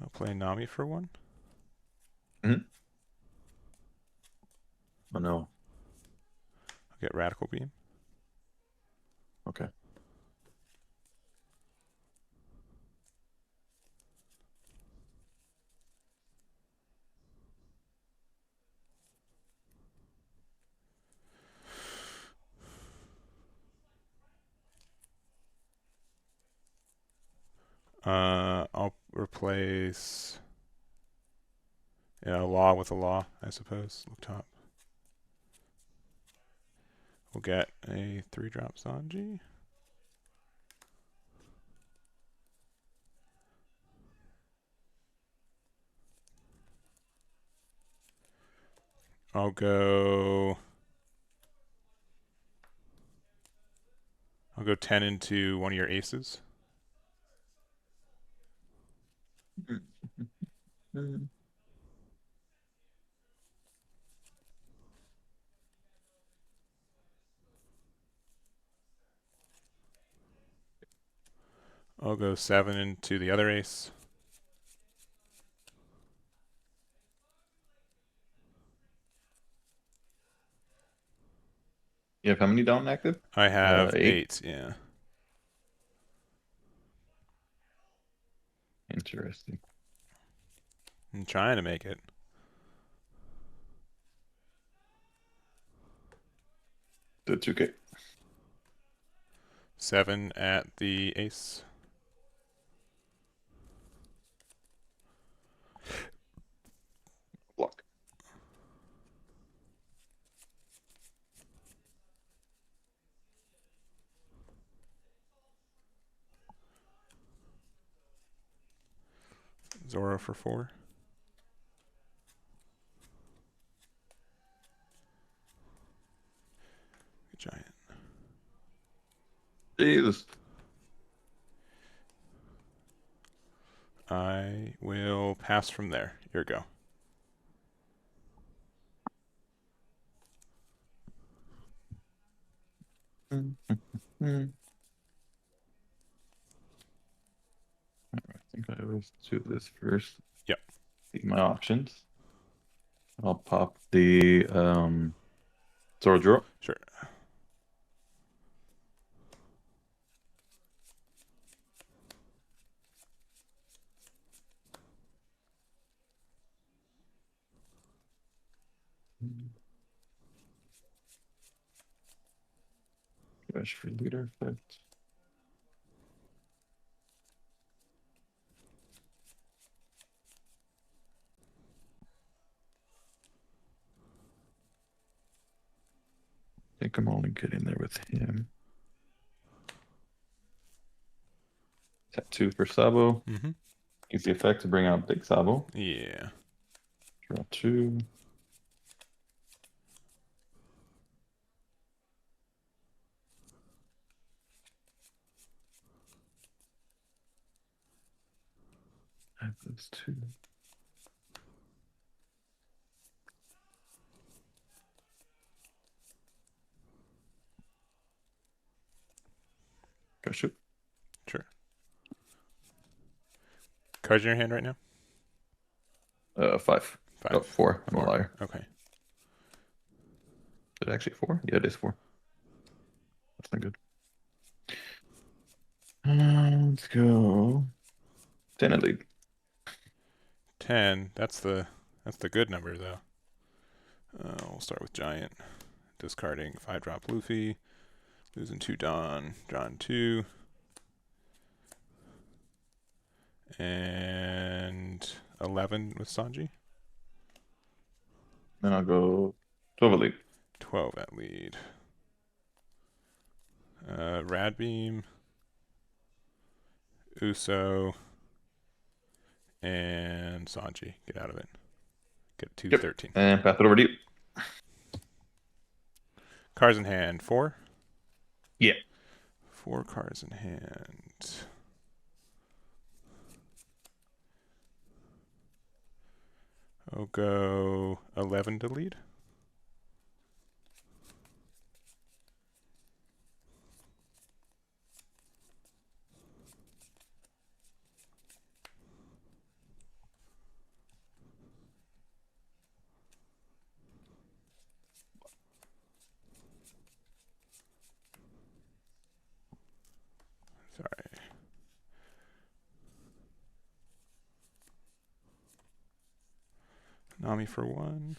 I'll play Nami for 1. Mm-hmm. Oh no. I'll get Radical Beam. Okay. I'll replace a law with a law, I suppose. Look top. We'll get a 3-drop Sanji. I'll go 10 into one of your aces. I'll go 7 into the other ace. You have how many down active? I have 8. 8, yeah. Interesting. I'm trying to make it. The 2K. 7 at the ace. Block. Zoro for 4. Giant. Jesus. I will pass from there. Here we go. I think I always do this first. Yep. See my options. I'll pop the sword draw. Sure. Rush for leader effect. I think I'm only getting there with him. Tap 2 for Sabo. Mm-hmm. Use the effect to bring out Big Sabo. Yeah. Draw 2. I have those 2. Go shoot. Sure. Cards in your hand right now? 5. 5. Oh, 4. I'm 4. a liar. Okay. Is it actually 4? Yeah, it is 4. That's not good. Let's go. 10 at lead. 10. That's the good number though. We'll start with Giant. Discarding 5-drop Luffy. Losing 2 Don. John 2. And 11 with Sanji. Then I'll go 12 at lead. 12 at lead. Radbeam. Uso. And Sanji. Get out of it. Get 213. And pass it over to you. Cards in hand. 4? Yeah. 4 cards in hand. I'll go 11 to lead. Sorry. Nami for 1.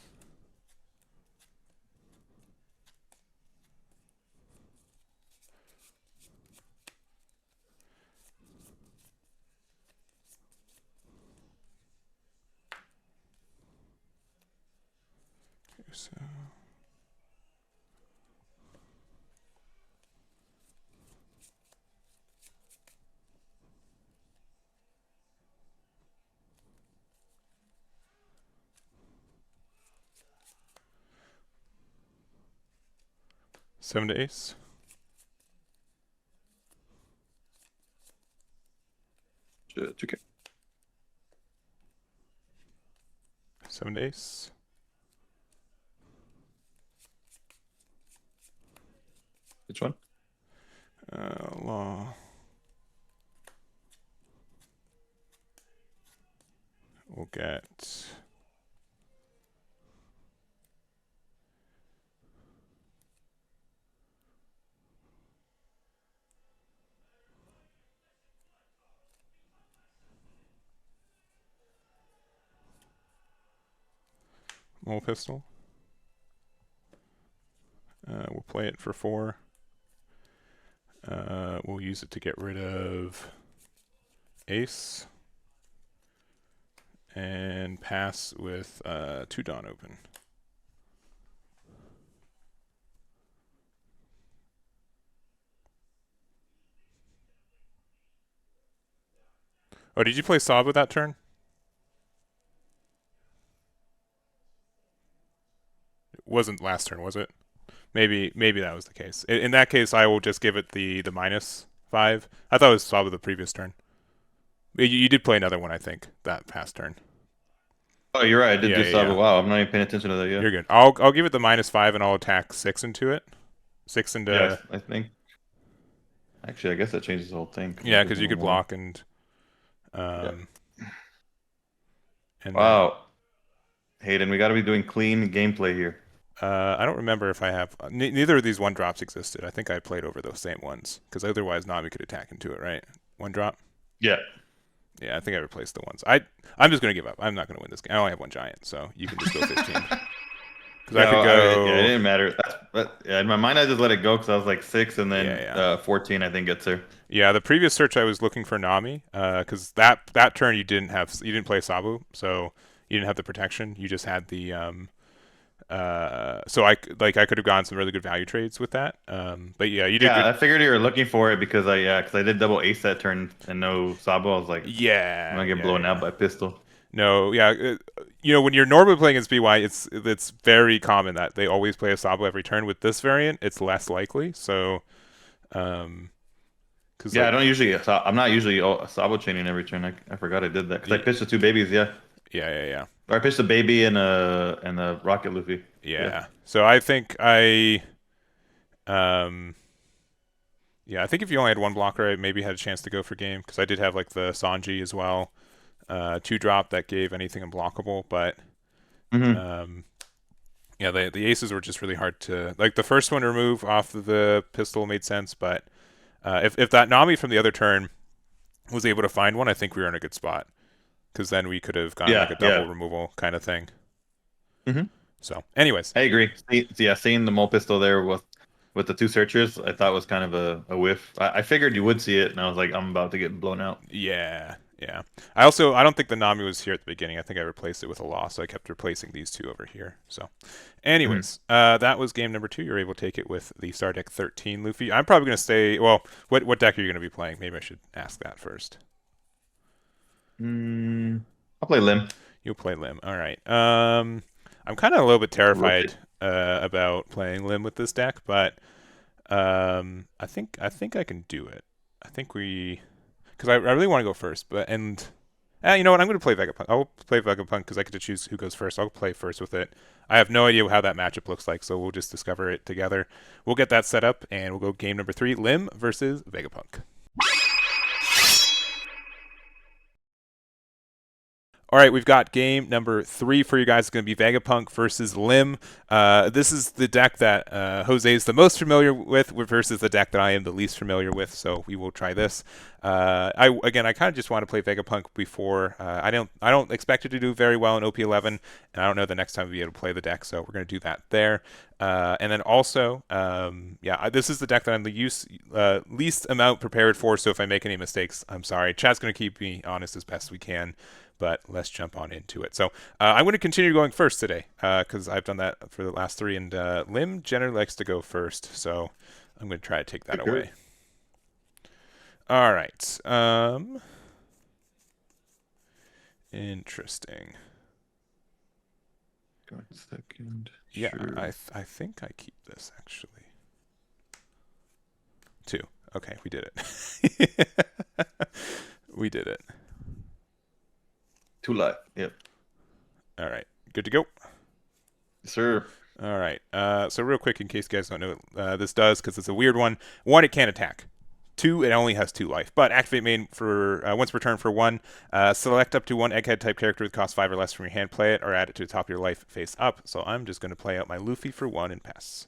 So 7 to ace. It's okay. 7 to ace. Which one? Law. We'll get Mole Pistol. We'll play it for 4. We'll use it to get rid of ace. And pass with 2 Dawn open. Oh, did you play Sob with that turn? It wasn't last turn, was it? Maybe that was the case. In that case, I will just give it the -5. I thought it was Sob with the previous turn. You did play another one, I think, that past turn. Oh, you're right. I did do Saba. Wow, I'm not even paying attention to that yet. You're good. I'll give it the -5 and I'll attack 6 into it. 6 into. Yeah, I think. Actually, I guess that changes the whole thing. Yeah, because you could block and. And wow. Hayden, we got to be doing clean gameplay here. I don't remember if I have. Neither of these 1-drops existed. I think I played over those same ones because otherwise Nami could attack into it, right? 1-drop. Yeah. Yeah, I think I replaced the ones. I'm just gonna give up. I'm not gonna win this game. I only have 1 giant, so you can just go 15. Because I could go. Yeah, it didn't matter. But in my mind, I just let it go because I was like 6, and then 14, I think, gets there. Yeah, the previous search I was looking for Nami, because that turn you didn't play Sabu, so you didn't have the protection. You just had the so I could have gotten some really good value trades with that. But yeah, you did. Yeah, I figured you were looking for it because I did double ace that turn and no Sabo. I was like, yeah, I'm gonna get blown out by pistol. No, yeah, when you're normally playing against BY, it's very common that they always play a Sabo every turn. With this variant, it's less likely. So, because I'm not usually Sabo chaining every turn. I forgot I did that because I pitched the 2 babies. Yeah. Yeah. Or I pitched a baby and a Rocket Luffy. Yeah. So I think I think if you only had 1 blocker, I maybe had a chance to go for game because I did have like the Sanji as well, 2-drop that gave anything unblockable, but the aces were just really hard to like. The first one to remove off of the pistol made sense, but if that Nami from the other turn was able to find one, I think we were in a good spot. because then we could have gone like a double removal kind of thing. So, anyways, I agree. Seeing the mole pistol there with the 2 searchers, I thought was kind of a whiff. I figured you would see it, and I was like, I'm about to get blown out. Yeah. I don't think the Nami was here at the beginning. I think I replaced it with a law, so I kept replacing these 2 over here. So, anyways, that was game number 2. You're able to take it with the Star Deck 13, Luffy. I'm probably going to stay. Well, what deck are you going to be playing? Maybe I should ask that first. I'll play Lim. You'll play Lim. All right. I'm kind of a little bit terrified about playing Lim with this deck, but I think I can do it. I think because I really want to go first, but you know what? I'm going to play Vegapunk. I'll play Vegapunk because I get to choose who goes first. I'll play first with it. I have no idea how that matchup looks like, so we'll just discover it together. We'll get that set up, and we'll go game number 3, Lim versus Vegapunk. All right, we've got game number 3 for you guys. It's going to be Vegapunk versus Lim. This is the deck that Jose is the most familiar with versus the deck that I am the least familiar with. So we will try this. I kind of just want to play Vegapunk before. I don't expect it to do very well in OP11, and I don't know the next time we'll be able to play the deck. So we're going to do that there. And then also, this is the deck that I'm the least amount prepared for. So if I make any mistakes, I'm sorry. Chat's going to keep me honest as best we can. But let's jump on into it. So I'm going to continue going first today because I've done that for the last 3, and Lim generally likes to go first, so I'm going to try to take that away. All right. Interesting. Got a second. Yeah, sure. I think I keep this actually. 2. Okay, we did it. We did it. 2 life. Yep. All right. Good to go. Yes, sir. All right. So real quick, in case you guys don't know what this does, because it's a weird one. 1, it can't attack. 2, it only has 2 life. But activate main for once per turn for 1. Select up to 1 egghead type character with cost 5 or less from your hand. Play it or add it to the top of your life face up. So I'm just going to play out my Luffy for 1 and pass.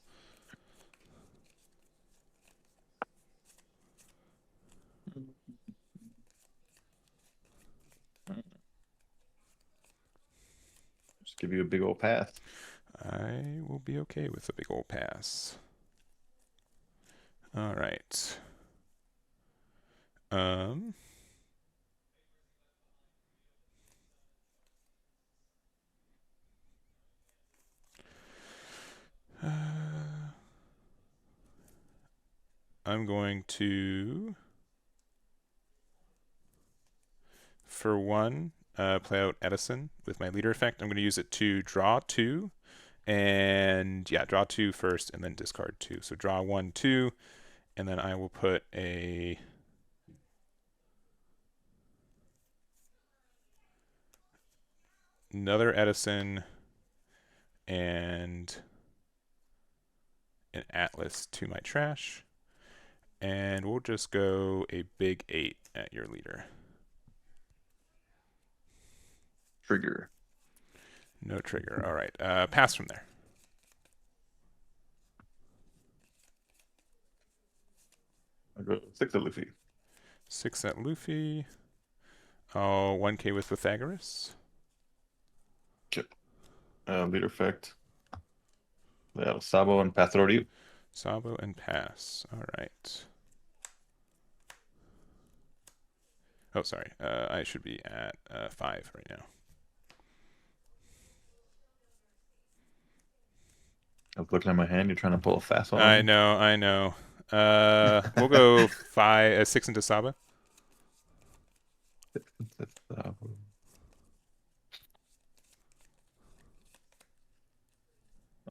Give you a big old pass. I will be okay with a big old pass. All right. I'm going to, for 1, play out Edison with my leader effect. I'm going to use it to draw 2, and draw 2 first, and then discard 2. So draw 1, 2, and then I will put another Edison and an Atlas to my trash, and we'll just go a big 8 at your leader. Trigger. No trigger. All right. Pass from there. I'll go 6 at Luffy. 6 at Luffy. Oh, 1k with Pythagoras. Okay. Leader effect. Yeah, Sabo and pass it over to you. Sabo and pass. All right. Oh, sorry. I should be at 5 right now. I was looking at my hand. You're trying to pull a fast one. I know. We'll go 6 into Sabo. 6 into Sabo.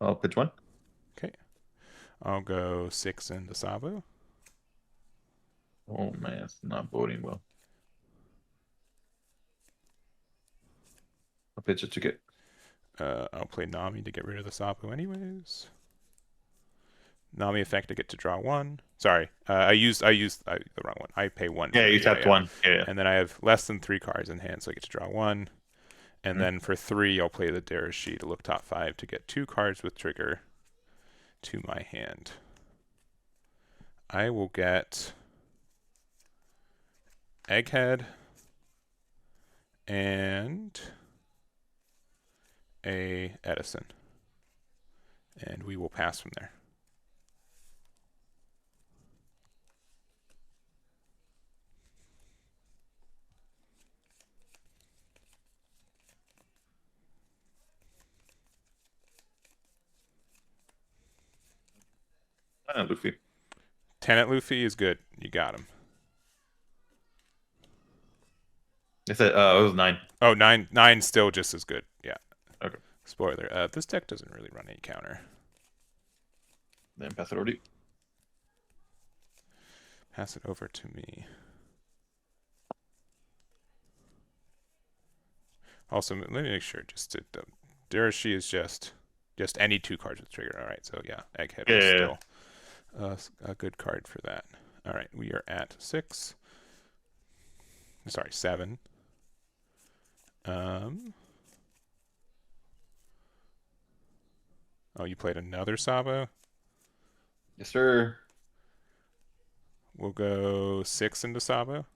I'll pitch 1. Okay. I'll go 6 into Sabo. Oh man, it's not boding well. I'll pitch it to get. I'll play Nami to get rid of the Sabo anyways. Nami effect to get to draw 1. Sorry, I used the wrong one. I pay 1. Yeah, you tapped 1. Yeah. And then I have less than 3 cards in hand, so I get to draw 1. And then for 3, I'll play the Darashi to look top 5 to get 2 cards with trigger to my hand. I will get Egghead and a Edison. And we will pass from there. Luffy. Tenet Luffy is good. You got him. They said it was 9. Oh, 9 still just as good. Yeah. Okay. Spoiler. This deck doesn't really run any counter. Then pass it over to you. Pass it over to me. Also, let me make sure. Just to, Durashi is just any 2 cards with trigger. All right. So yeah, Egghead is still a good card for that. All right. We are at 6. Sorry, 7. Oh, you played another Sabo? Yes, sir. We'll go 6 into Sabo.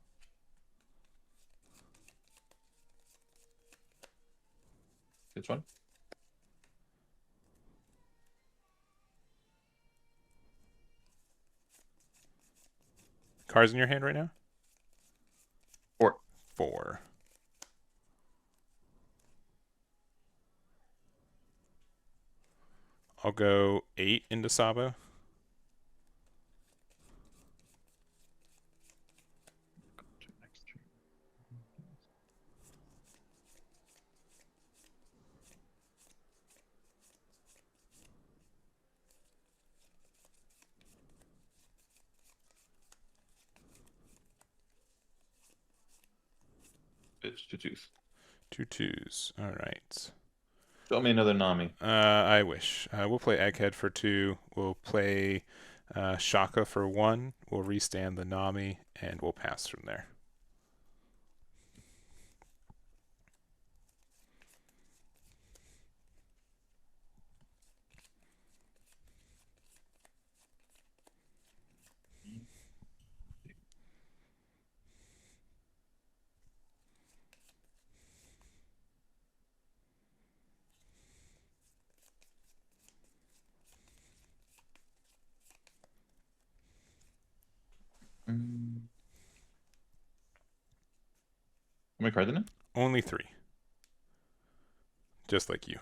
Which one? Cards in your hand right now? 4. 4. I'll go 8 into Sabo. It's 2 2s. 2 2s. All right. Show me another Nami. I wish. We'll play Egghead for 2. We'll play Shaka for 1. We'll restand the Nami, and we'll pass from there. How many cards in it? Only 3. Just like you.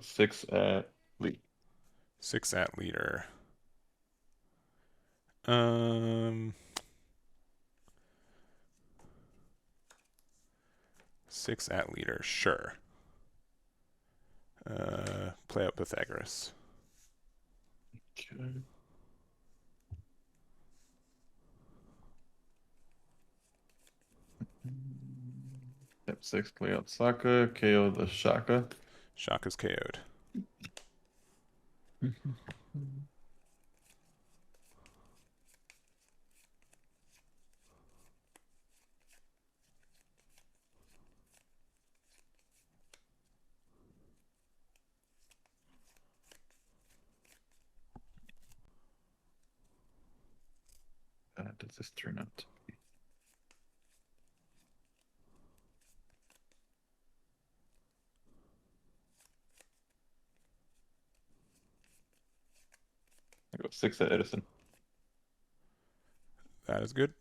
6 at lead. 6 at leader. 6 at leader, sure. Play out Pythagoras. Okay. Step 6, play out Sokka, KO the Shaka. Shaka's KO'd. Does this turn out to be? I go 6 at Edison. That is good.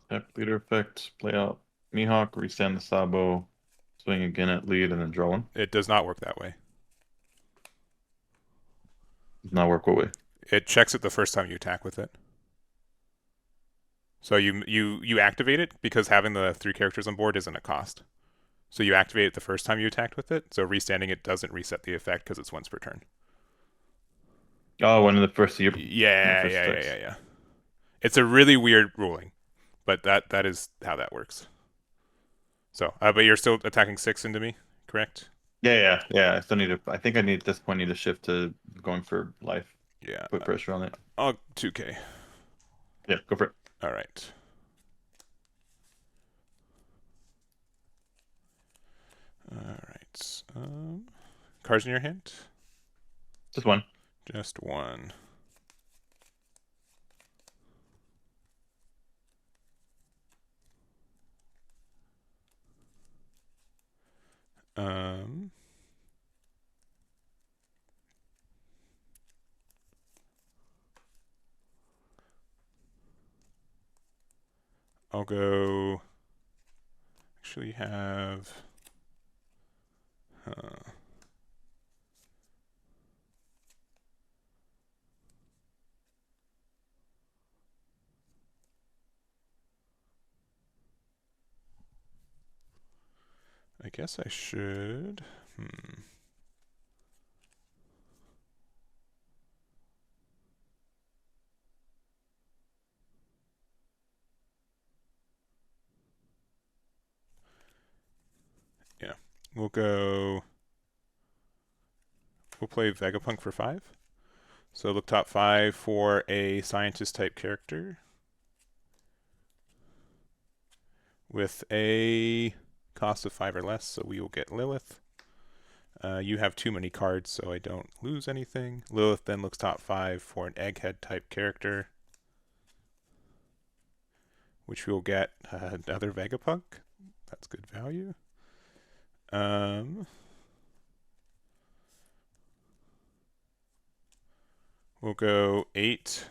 Tap leader effect, play out Mihawk, restand the Sabo, swing again at lead, and then draw 1. It does not work that way. Does not work what way? It checks it the first time you attack with it. So you activate it because having the 3 characters on board isn't a cost. So you activate it the first time you attacked with it. So restanding it doesn't reset the effect because it's once per turn. Oh, one of the first year. Yeah. It's a really weird ruling, but that is how that works. So, but you're still attacking 6 into me, correct? Yeah. I still need to. I think I need at this point need to shift to going for life. Yeah. Put pressure on it. I'll 2K. Yeah, go for it. All right. All right. cards in your hand? Just one. Just one. I'll go. Actually, have. I guess I should. Yeah, we'll go. We'll play Vegapunk for 5. So look top 5 for a scientist type character with a cost of 5 or less. So we will get Lilith. You have too many cards, so I don't lose anything. Lilith then looks top 5 for an egghead type character, which we'll get another Vegapunk. That's good value. We'll go 8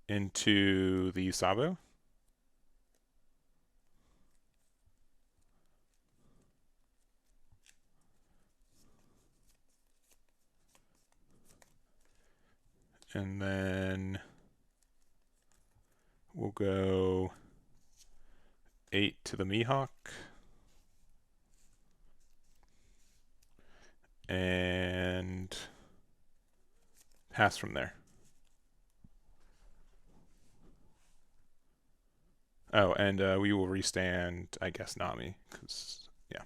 into the Sabo. And then we'll go 8 to the Mihawk. And pass from there. Oh, and we will restand, I guess, Nami, because, yeah.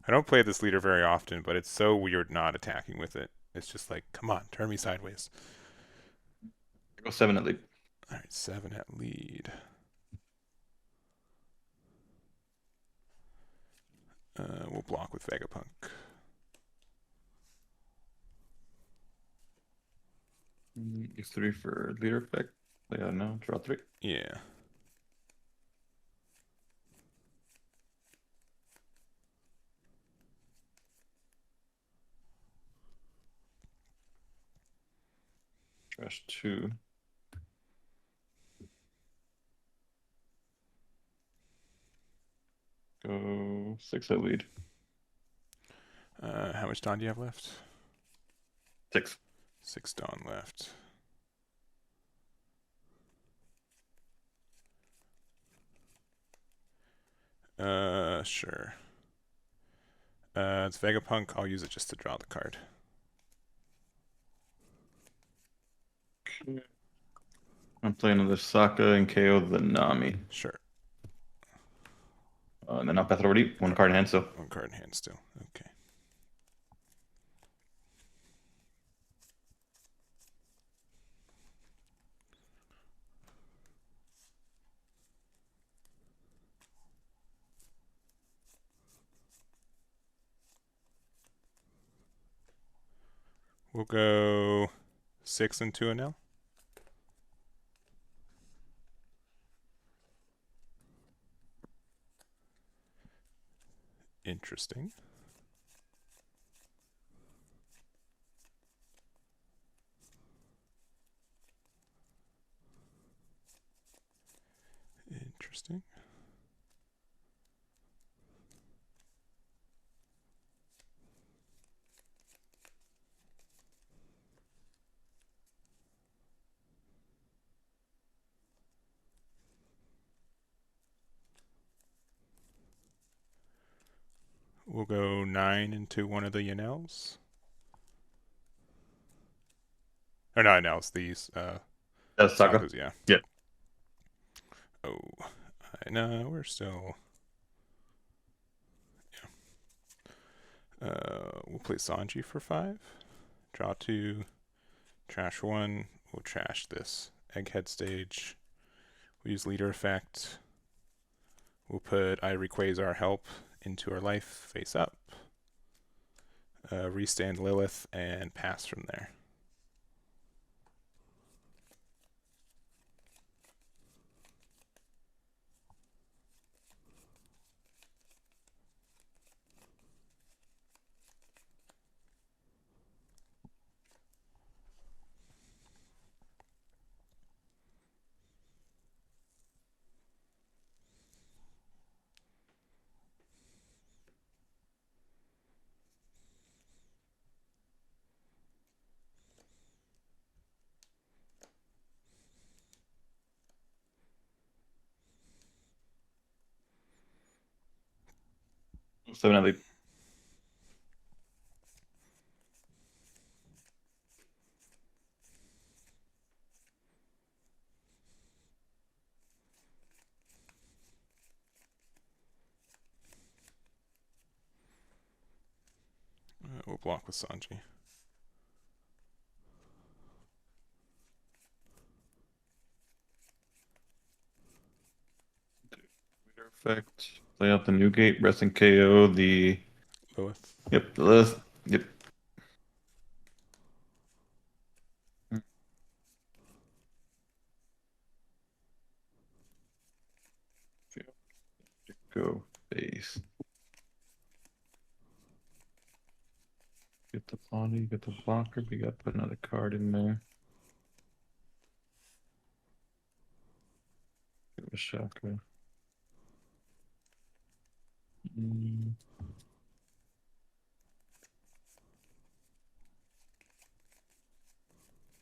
I don't play this leader very often, but it's so weird not attacking with it. It's just like, come on, turn me sideways. Go 7 at lead. All right, 7 at lead. We'll block with Vegapunk. Use 3 for leader effect. Yeah, no, draw 3. Yeah. Trash 2. Go 6 at lead. How much Dawn do you have left? 6. 6 Dawn left. Sure. It's Vegapunk. I'll use it just to draw the card. Okay. I'm playing the Sokka and KO the Nami. Sure. And then I'll pass it over to you. 1 card in hand still. 1 card in hand still. Okay. We'll go 6 into a Nell. Interesting. Interesting. We'll go 9 into one of the Yanels. Or not Yanels, these That's Saka. Sakas, yeah. Yep. Oh, no, we're still. We'll play Sanji for 5. Draw 2. Trash 1. We'll trash this Egghead stage. We'll use leader effect. We'll put I Rayquaza help into our life face up. Restand Lilith and pass from there. Seven at least. We'll block with Sanji. Effect. Play out the Newgate, rest and KO the Lilith. Yep, the Lilith. Yep. Go base. Get the body, get the blocker, we got to put another card in there. Give it a chakra.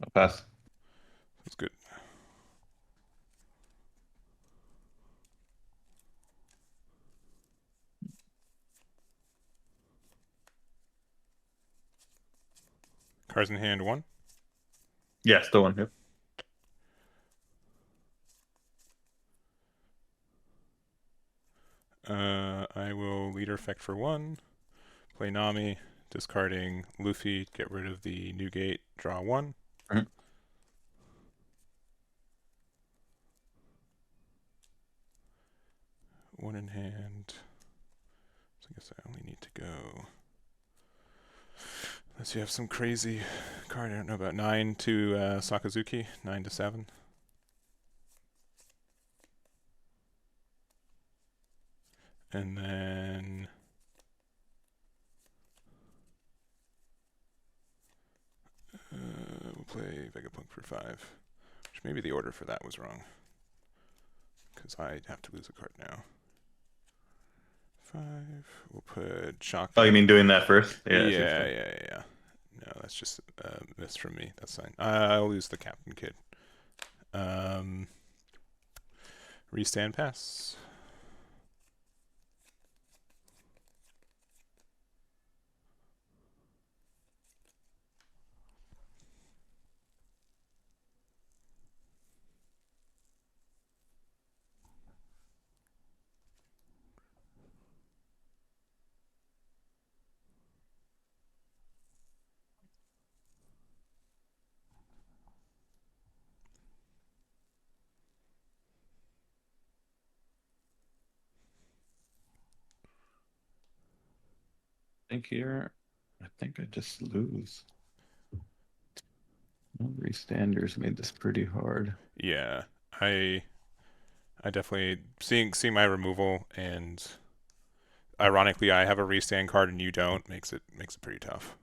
I'll pass. That's good. Cards in hand 1. Yeah, still one. Yep. I will leader effect for 1. Play Nami, discarding Luffy, get rid of the Newgate, draw 1. Mhm. One in hand. So I guess I only need to go. Unless you have some crazy card I don't know about. 9 to Sakazuki, 9 to 7. And then we'll play Vegapunk for 5. Which maybe the order for that was wrong. Because I have to lose a card now. 5. We'll put Shock. Oh, you mean doing that first? Yeah. No, that's just a miss from me. That's fine. I'll lose the Captain Kid. Restand pass. I think I just lose. Restanders made this pretty hard. Yeah, I definitely seeing my removal, and ironically I have a restand card and you don't, makes it pretty tough.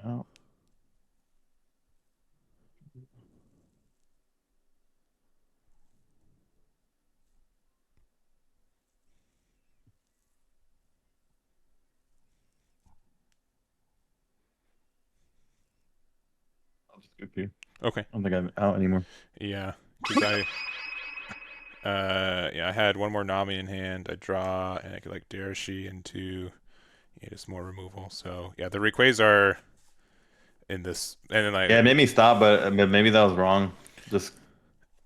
Oh. Okay. I don't think I'm out anymore. Yeah, because I had one more Nami in hand. I draw, and I could like Darashi into just more removal. So yeah, the Rayquaza in this, and then Yeah, it made me stop, but maybe that was wrong. Just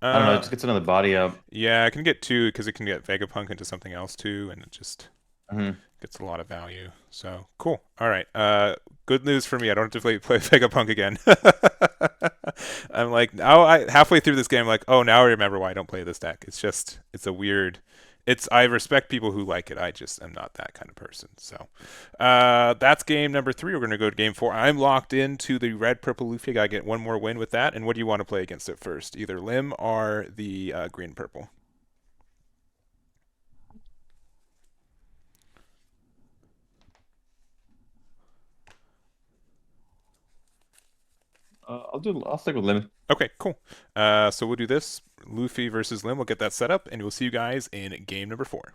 I don't know. It just gets another body up. Yeah, I can get two because it can get Vegapunk into something else too, and it just Mhm. gets a lot of value. So cool. All right. Good news for me. I don't have to play Vegapunk again. I'm like now halfway through this game, I'm like, oh, now I remember why I don't play this deck. It's a weird. I respect people who like it. I just am not that kind of person. So that's game number 3. We're gonna go to game 4. I'm locked into the red purple Luffy. I gotta get one more win with that. And what do you want to play against it first? Either Lim or the green purple. I'll stick with Limit. Okay, cool. So we'll do this. Luffy versus Lim. We'll get that set up, and we'll see you guys in game number 4.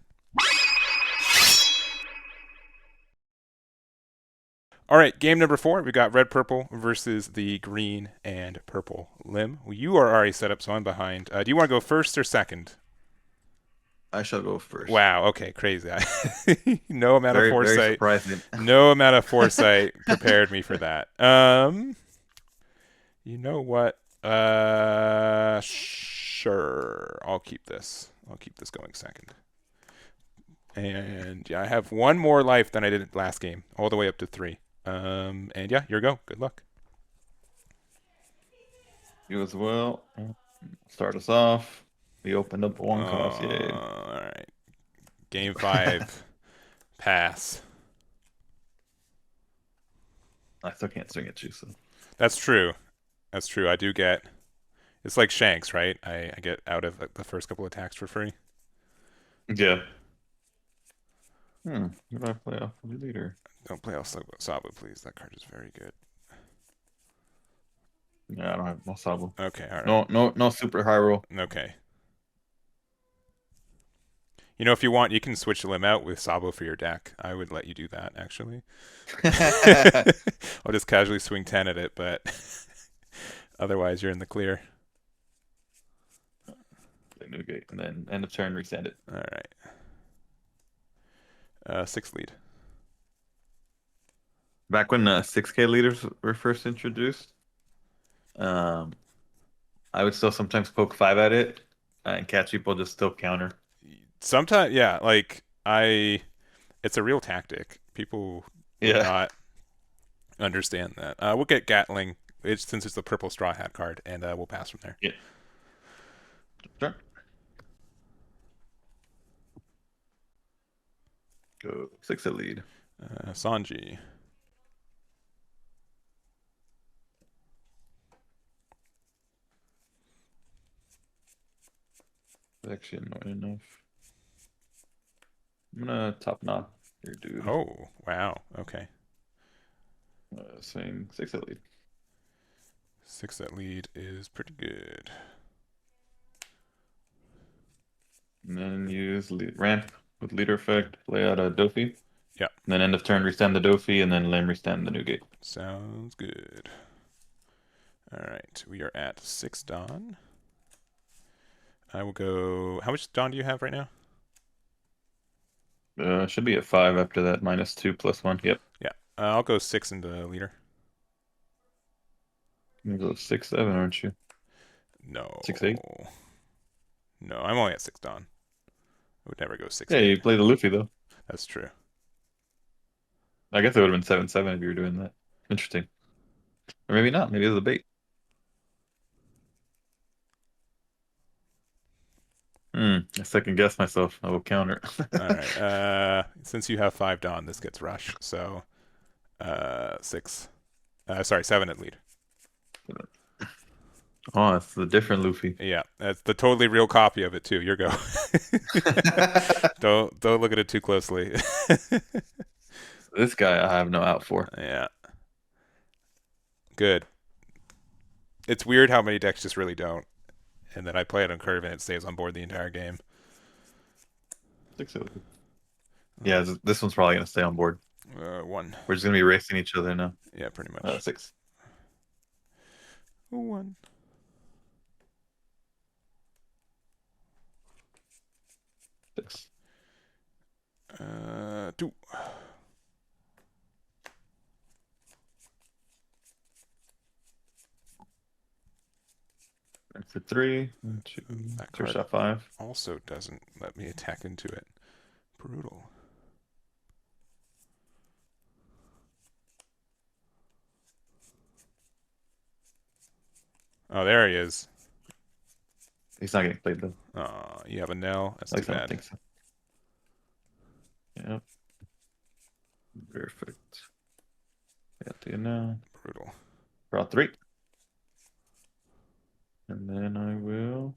All right, game number 4. We got red purple versus the green and purple Lim. Well, you are already set up, so I'm behind. Do you want to go first or second? I shall go first. Wow. Okay. Crazy. No amount of foresight. Very surprising. No amount of foresight prepared me for that. You know what? Sure. I'll keep this. I'll keep this going second. And yeah, I have one more life than I did last game, all the way up to 3. And yeah, here we go. Good luck. You as well. Start us off. We opened up one cost. Yay. All right. Game 5. Pass. I still can't swing at you, so. That's true. That's true. I do get. It's like Shanks, right? I get out of the first couple attacks for free. Yeah. Who do I play off the leader? Don't play off Sabu, please. That card is very good. Yeah, I don't have no Sabu. Okay, all right. No super high roll. Okay. You know, if you want, you can switch Lim out with Sabo for your deck. I would let you do that, actually. I'll just casually swing 10 at it, but otherwise you're in the clear. Okay, and then end of turn, resend it. All right. 6 lead. Back when 6K leaders were first introduced, I would still sometimes poke 5 at it and catch people just still counter. Sometimes, yeah, like it's a real tactic. People do not understand that. We'll get Gatling since it's the purple straw hat card, and we'll pass from there. Yeah. Sure. Go 6 at lead. Sanji. Actually annoying enough. I'm gonna top knot here, dude. Oh, wow. Okay. Saying 6 at lead. 6 at lead is pretty good. And then use ramp with leader effect, play out a Dofi. Yeah. And then end of turn, restand the Dofi, and then Lim restand the new gate. Sounds good. All right, we are at 6 Dawn. I will go. How much Dawn do you have right now? Should be at 5 after that, -2 +1. Yep. Yeah, I'll go 6 into leader. You go 6-7, aren't you? No. 6-8. No, I'm only at 6 Dawn. I would never go 6. Yeah, you play the Luffy though. That's true. I guess it would have been 7-7 if you were doing that. Interesting. Or maybe not. Maybe it was a bait. I second guess myself. I will counter. All right. Since you have 5 Dawn, this gets rushed. So, 6. Sorry, 7 at lead. Oh, it's the different Luffy. Yeah, that's the totally real copy of it too. Your go. Don't look at it too closely. This guy I have no out for. Yeah. Good. It's weird how many decks just really don't. And then I play it on curve and it stays on board the entire game. 6 at lead. Yeah, this one's probably going to stay on board. 1. We're just going to be racing each other now. Yeah, pretty much. 6. 1. 6. 2. For 3. 2. That Zero card shot 5. also doesn't let me attack into it. Brutal. Oh, there he is. He's not getting played though. You have a no. That's At too least I don't bad. think so. Yep. Perfect. Got the now. Brutal. Draw 3. And then I will.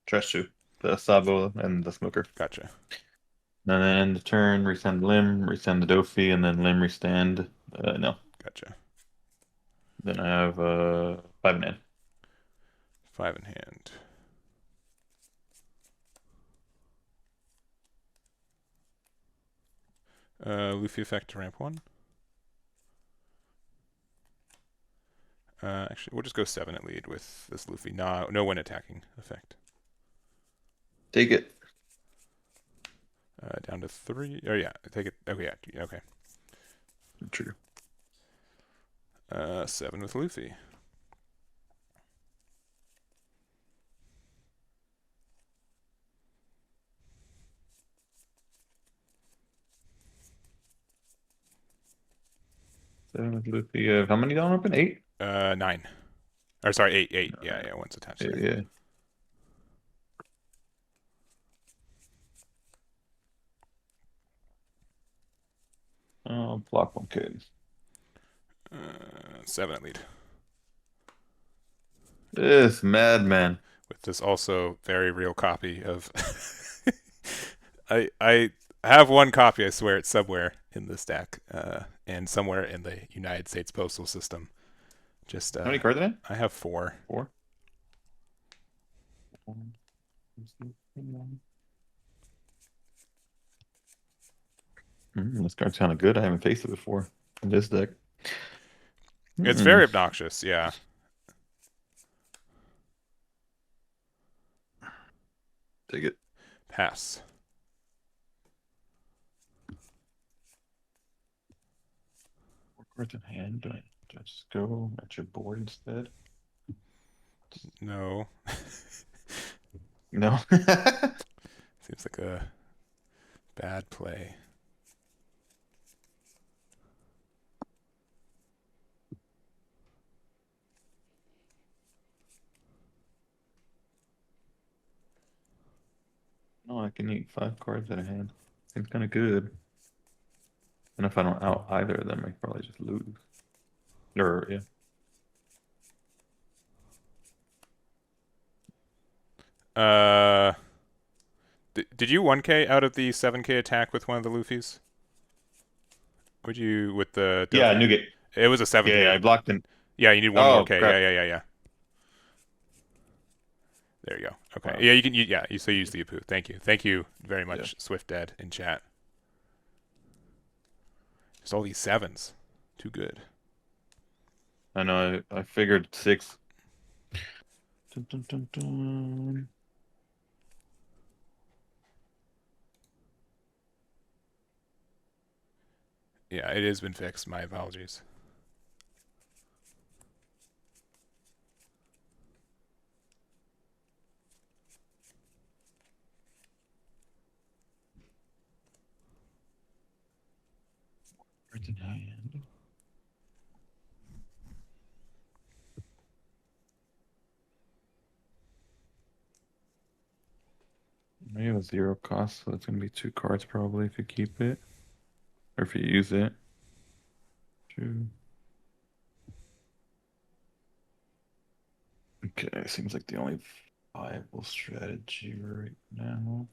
Trash 2. The Sabo and the Smoker. Gotcha. And then end the turn, resend Limb, resend the Dofi, and then Limb restand. No. Gotcha. Then I have 5 in hand. 5 in hand. Luffy effect to ramp 1. Actually, we'll just go 7 at lead with this Luffy. No when attacking effect. Take it. Down to 3. Oh yeah, take it. Okay, yeah, okay. True. 7 with Luffy. Luffy, how many down open? 8? 9. Or sorry, 8. 8. Yeah, one's attached there. Yeah. Block 1 kid. 7 at lead. This madman. With this also very real copy of I have one copy, I swear it's somewhere in this deck, and somewhere in the United States Postal System. Just how many cards in it? I have 4. 4? This card's kind of good. I haven't faced it before in this deck. It's very obnoxious, yeah. Take it. Pass. Cards in hand. Do I just go at your board instead? No. No. Seems like a bad play. No, I can eat 5 cards at a hand. Seems kind of good. And if I don't out either of them, I probably just lose. Or, yeah. Did you 1K out of the 7K attack with one of the Luffy's? Would you with the Yeah, Nougat. It was a 7K. Yeah, I blocked him. Yeah, you need one more K. Crap. Yeah. There you go. Okay. Wow. Yeah, you can. You so use the Apu. Thank you very much, Swift Dead in chat. Just all these 7s, too good. I know. I figured 6. Dun, dun, dun, dun. Yeah, it has been fixed. My apologies. In hand. We have a 0 cost, so it's gonna be 2 cards probably if you keep it, or if you use it. 2. Okay, seems like the only viable strategy right now.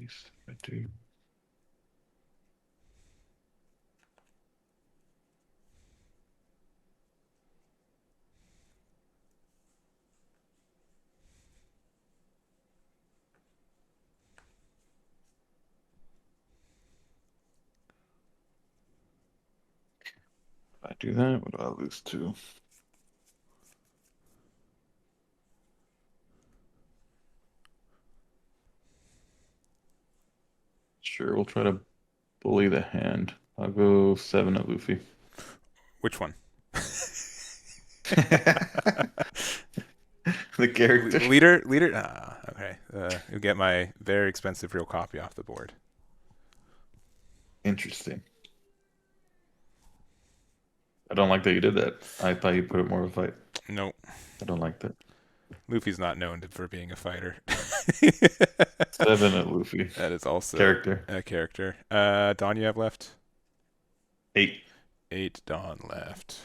East. I do. If I do that, what do I lose to? Sure, we'll try to bully the hand. I'll go 7 at Luffy. Which one? The character. Leader? Okay. You'll get my very expensive real copy off the board. Interesting. I don't like that you did that. I thought you put it more of a fight. Nope. I don't like that. Luffy's not known for being a fighter. 7 at Luffy. That is also character. A character. Don, you have left? 8. 8 Don left.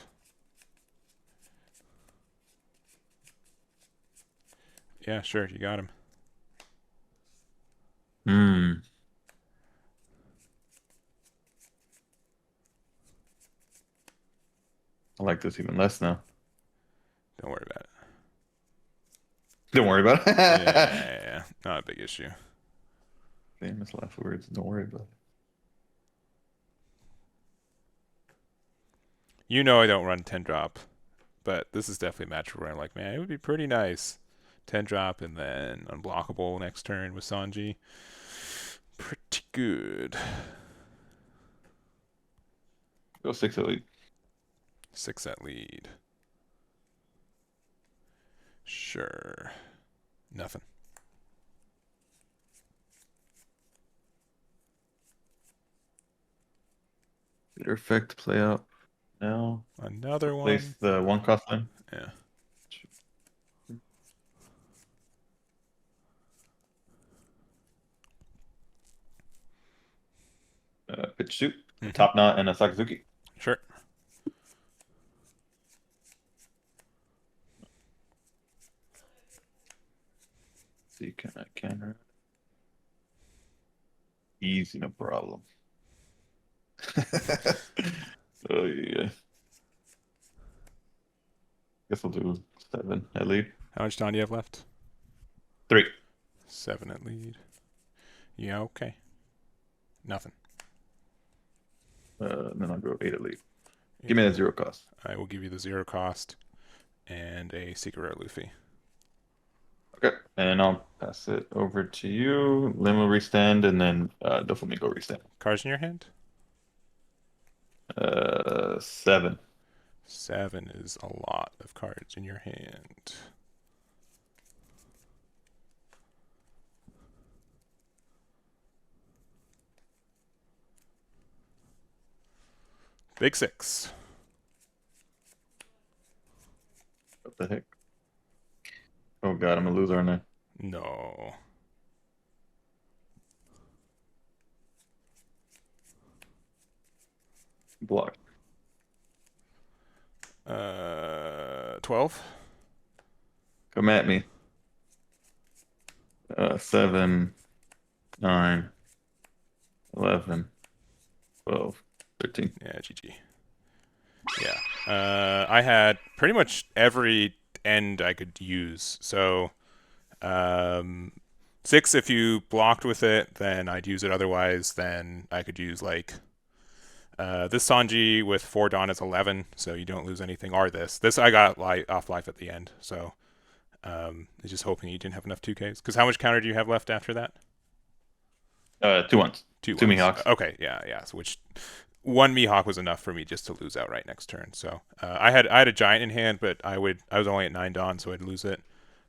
Yeah, sure, you got him. I like this even less now. Don't worry about it. Don't worry about it. Yeah. Not a big issue. Famous last words. Don't worry about it. You know I don't run 10 drop, but this is definitely a match where I'm like, man, it would be pretty nice. 10 drop and then unblockable next turn with Sanji. Pretty good. Go 6 at lead. 6 at lead. Sure. Nothing. Did her effect play out now? Another one. Place the 1 cost then. Yeah. Pitch suit, top knot, and a Sakazuki. Sure. See, can I counter? Easy, no problem. Oh yeah. Guess we'll do 7 at lead. How much time do you have left? 3. 7 at lead. Yeah, okay. Nothing. Then I'll go 8 at lead. Give me that 0 cost. I will give you the 0 cost and a Secret Rare Luffy. Okay, and I'll pass it over to you. Limo restand, and then Doflamingo restand. Cards in your hand? 7. 7 is a lot of cards in your hand. Big 6. What the heck? Oh god, I'm a loser, aren't I? No. Block. 12. Come at me. 7, 9, 11, 12, 13. Yeah, GG. Yeah. I had pretty much every end I could use. So 6 if you blocked with it, then I'd use it. Otherwise, then I could use like this Sanji with 4 Dawn is 11, so you don't lose anything. Or this. This I got off life at the end, so it's just hoping you didn't have enough 2Ks. Because how much counter do you have left after that? 2 ones. 2 Mihawks. Okay, yeah. So which 1 Mihawk was enough for me just to lose outright next turn. So I had a giant in hand, but I was only at 9 Dawn, so I'd lose it.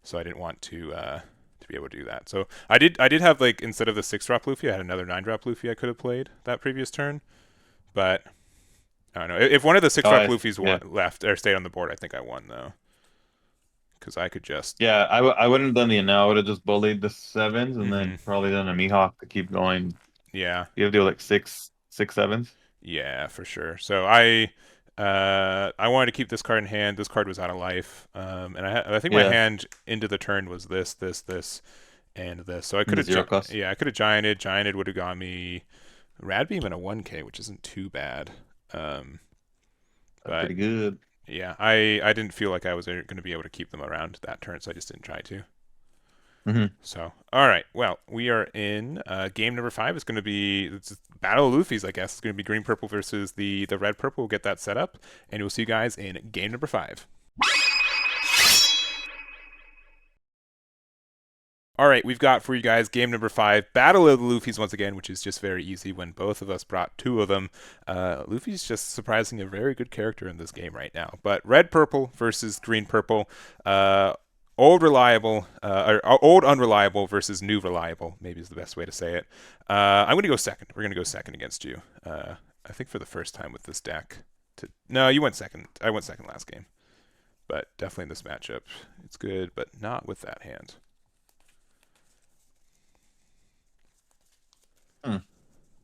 So I didn't want to be able to do that. So I did have, like, instead of the 6-drop Luffy, I had another 9-drop Luffy I could have played that previous turn. But I don't know. If one of the 6-drop Luffy's left or stayed on the board, I think I won though. Because I could just... Yeah, I wouldn't have done the now. I would have just bullied the 7s and then probably done a Mihawk to keep going. Yeah. You have to do like 6 7s. Yeah, for sure. So I wanted to keep this card in hand. This card was out of life, and I think my hand into the turn was this, and this. So I And could the have, zero cost. yeah, I could have gianted. Gianted would have got me Rad Beam and a 1K, which isn't too bad. That's But pretty good. yeah, I didn't feel like I was going to be able to keep them around that turn, so I just didn't try to. Mm-hmm. So, all right. Well, we are in game number 5. It's going to be Battle of Luffy's, I guess. It's going to be green purple versus the red purple. We'll get that set up, and we'll see you guys in game number 5. All right, we've got for you guys game number 5, Battle of the Luffy's once again, which is just very easy when both of us brought 2 of them. Luffy's just surprisingly a very good character in this game right now. But red purple versus green purple. Old reliable, or old unreliable versus new reliable, maybe is the best way to say it. I'm going to go second. We're going to go second against you. I think for the first time with this deck. No, you went second. I went second last game. But definitely in this matchup, it's good, but not with that hand.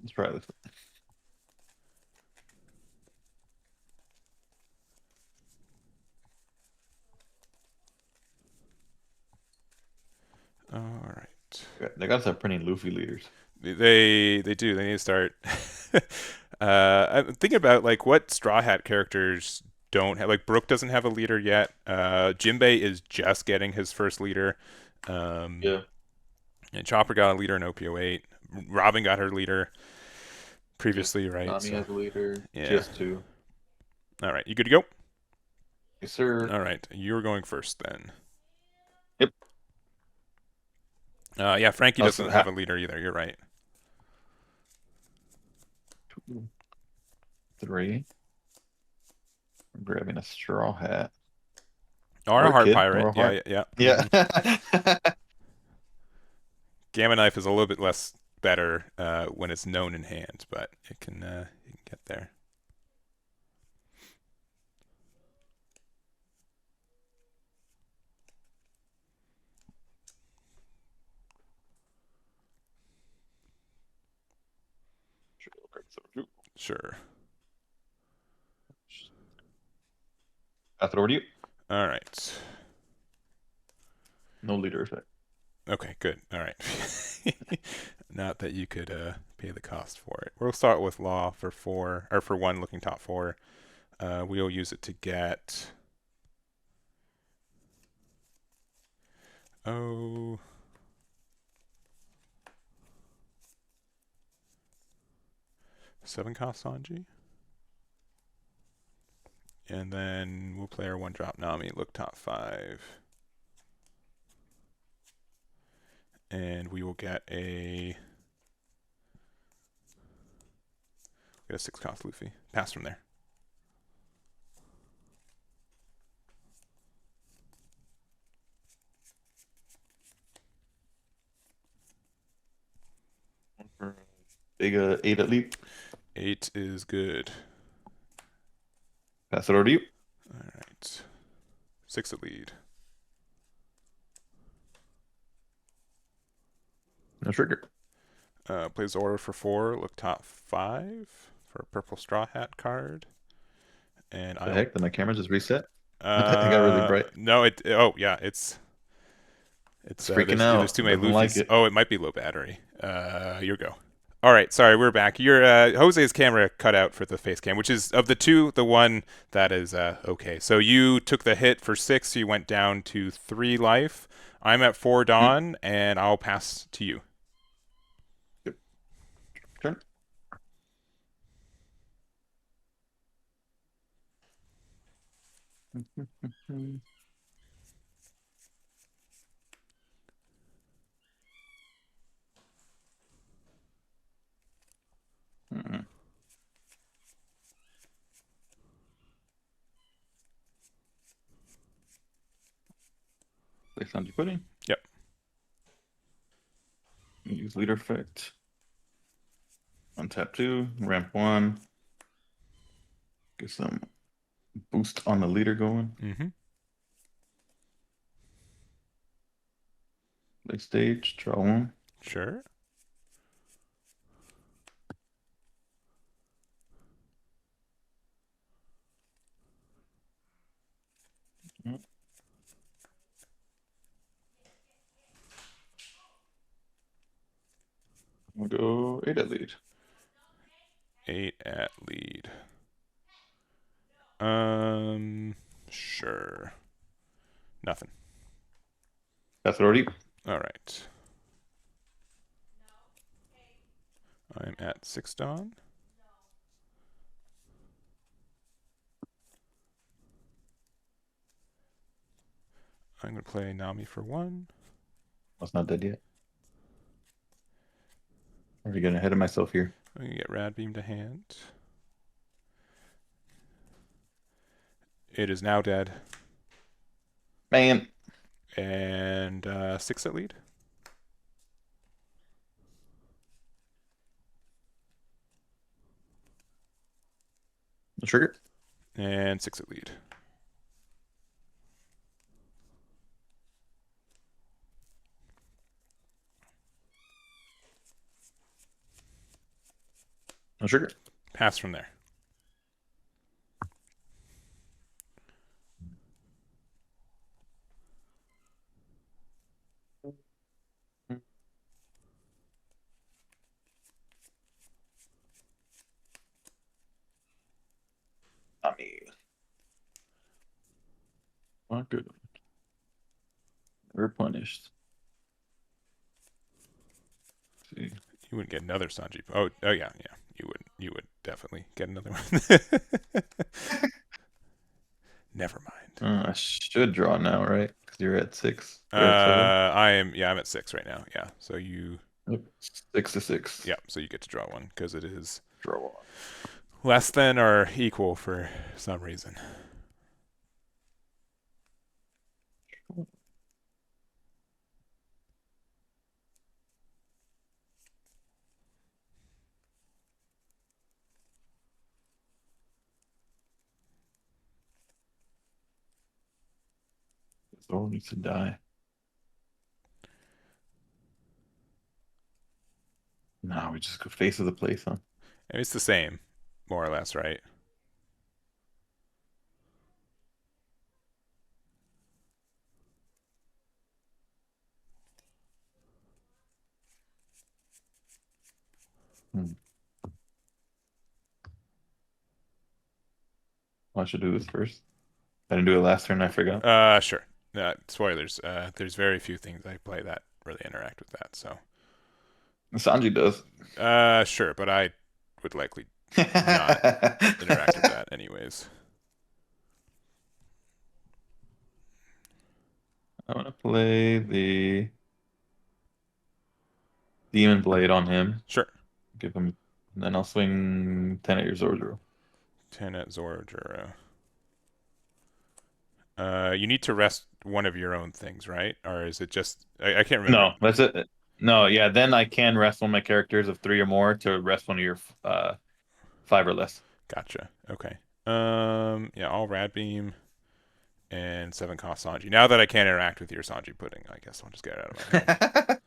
Let's try this. All right. They gotta start printing Luffy leaders. They do. They need to start. I'm thinking about like what Straw Hat characters don't have. Like Brook doesn't have a leader yet. Jinbei is just getting his first leader. Yeah. And Chopper got a leader in OPO8. Robin got her leader previously, right? Nami has a leader. Yeah. Just 2. All right, you good to go? Yes, sir. All right, you're going first then. Yep. Yeah, Frankie doesn't have a leader either. You're right. 2, 3. I'm grabbing a straw hat. Or a heart kid, pirate. or a heart. Yeah. Yeah. Gamma knife is a little bit less better when it's known in hand, but it can you can get there. Sure. Pass it over to you. All right. No leader effect. Okay, good. All right. Not that you could pay the cost for it. We'll start with law for 4 or for 1 looking top 4. We'll use it to get 7 cost Sanji. And then we'll play our 1-drop Nami, look top 5. And we will get a 6 cost Luffy. Pass from there. Big 8 at lead. 8 is good. Pass it over to you. All right. 6 at lead. No trigger. Plays order for 4, look top 5 for a purple straw hat card. And The heck? Did my camera just reset? I got really bright. No, oh yeah, it's freaking out. There's too many Doesn't Luffys. like it. Oh, it might be low battery. Here we go. All right, sorry, we're back. Your Jose's camera cut out for the face cam, which is of the 2, the one that is okay. So you took the hit for 6, so you went down to 3 life. I'm at 4 Dawn, and I'll pass to you. Yep. Turn. Place Sanji pudding. Yep. Use leader effect. Untap 2, ramp 1. Get some boost on the leader going. Mm-hmm. Late stage, draw 1. Sure. We'll go 8 at lead. 8 at lead. Sure. Nothing. That's already. All right. I'm at 6 Dawn. I'm going to play Nami for 1. That's not dead yet. Already getting ahead of myself here. I'm going to get Rad Beam to hand. It is now dead. Man. And 6 at lead. The trigger. And 6 at lead. No trigger. Pass from there. Not me. Not good. Replenished. See. You wouldn't get another Sanji. Oh yeah. You would definitely get another one. Never mind. I should draw now, right? Because you're at 6. You're at 7. I'm at 6 right now. Yeah. So you 6 to 6. Yeah, so you get to draw one because it is Draw 1. less than or equal for some reason. Zoro needs to die. No, we just go face of the place, huh? And it's the same, more or less, right? I should do this first. I didn't do it last turn, I forgot. Sure. Spoilers. There's very few things I play that really interact with that. So. Sanji does. Sure, but I would likely not interact with that anyways. I'm gonna play the Demon Blade on him. Sure. Give him, and then I'll swing 10 at your Zoro. 10 at Zoro. You need to rest one of your own things, right? Or is it just I can't remember. No, that's it. No, yeah, then I can rest one of my characters of 3 or more to rest one of your 5 or less. Gotcha. Okay. Yeah, I'll Rad Beam and 7 cost Sanji. Now that I can't interact with your Sanji pudding, I guess I'll just get it out of my hand.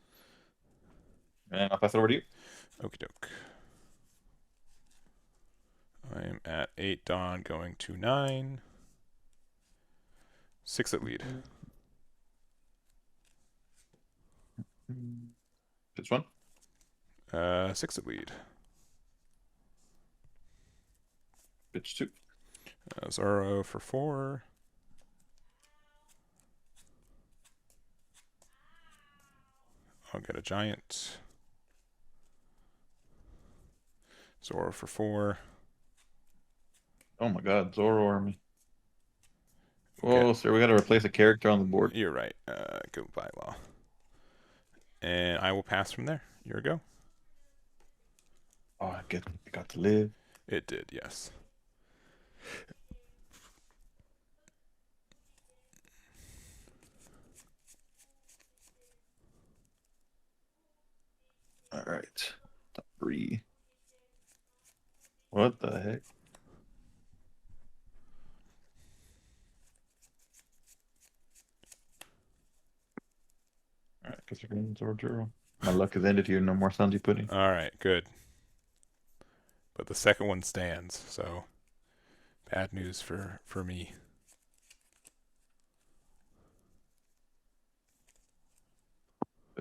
And I'll pass it over to you. Okie doke. I'm at 8 Dawn going to 9. 6 at lead. Which one? 6 at lead. Bitch 2. Zoro for 4. I'll get a giant. Zoro for 4. Oh my god, Zoro army. Okay. Whoa, sir, we gotta replace a character on the board. You're right. Go by law. And I will pass from there. Here we go. Oh, I got to live. It did, yes. All right. 3. What the heck? All right, guess we're going Zoro. My luck is ended here. No more Sanji pudding. All right, good. But the second one stands, so bad news for me.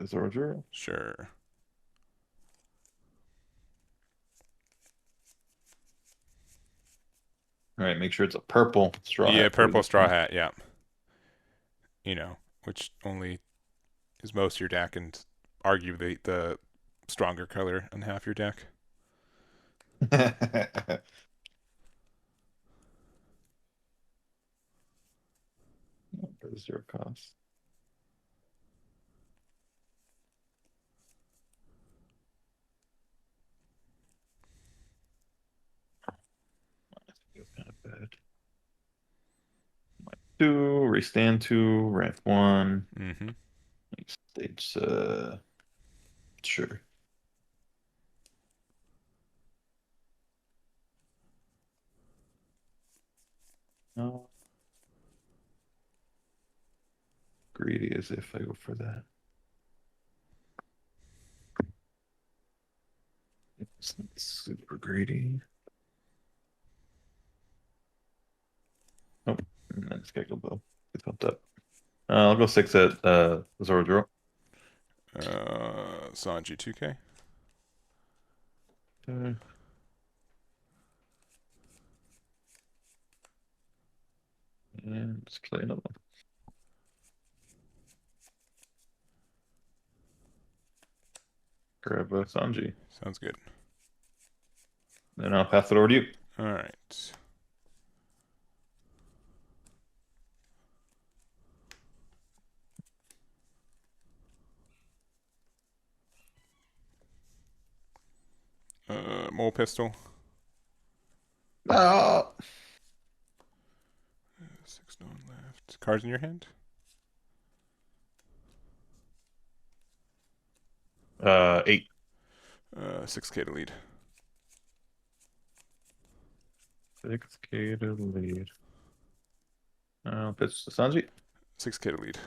Zoro. Sure. All right, make sure it's a purple straw Yeah, hat. For purple this straw one. hat. Yeah. You know, which only is most of your deck and arguably the stronger color on half your deck. For the 0 cost. I think it was kind of bad. Two, restand 2, ramp 1. Mm-hmm. Stage, sure. No. Greedy as if I go for that. It's not super greedy. Oh, and then schedule bill. Get pumped up. I'll go 6 at Zoro Draw. Sanji 2K. And let's play another one. Grab a Sanji. Sounds good. Then I'll pass it over to you. All right. Mole pistol. Oh. 6 no one left. Cards in your hand? 8. 6K to lead. 6K to lead. I'll pitch to Sanji. 6K to lead.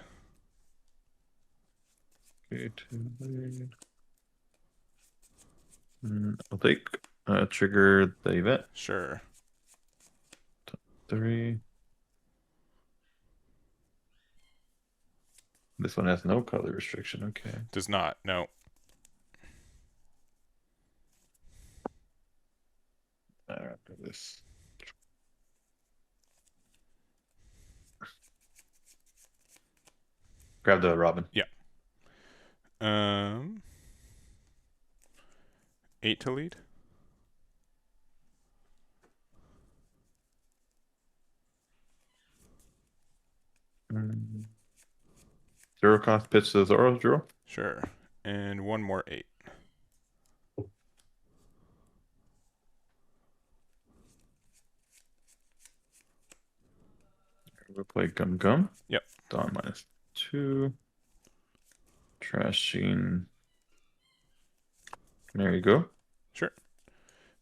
K to lead. I'll take trigger the event. Sure. 3. This one has no color restriction. Okay. Does not. No. After this. Grab the Robin. Yeah. 8 to lead. Mm. 0 cost pitch to Zoro draw. Sure. And one more 8. We'll play Gum Gum. Yep. Dawn -2. Trashing. There you go. Sure.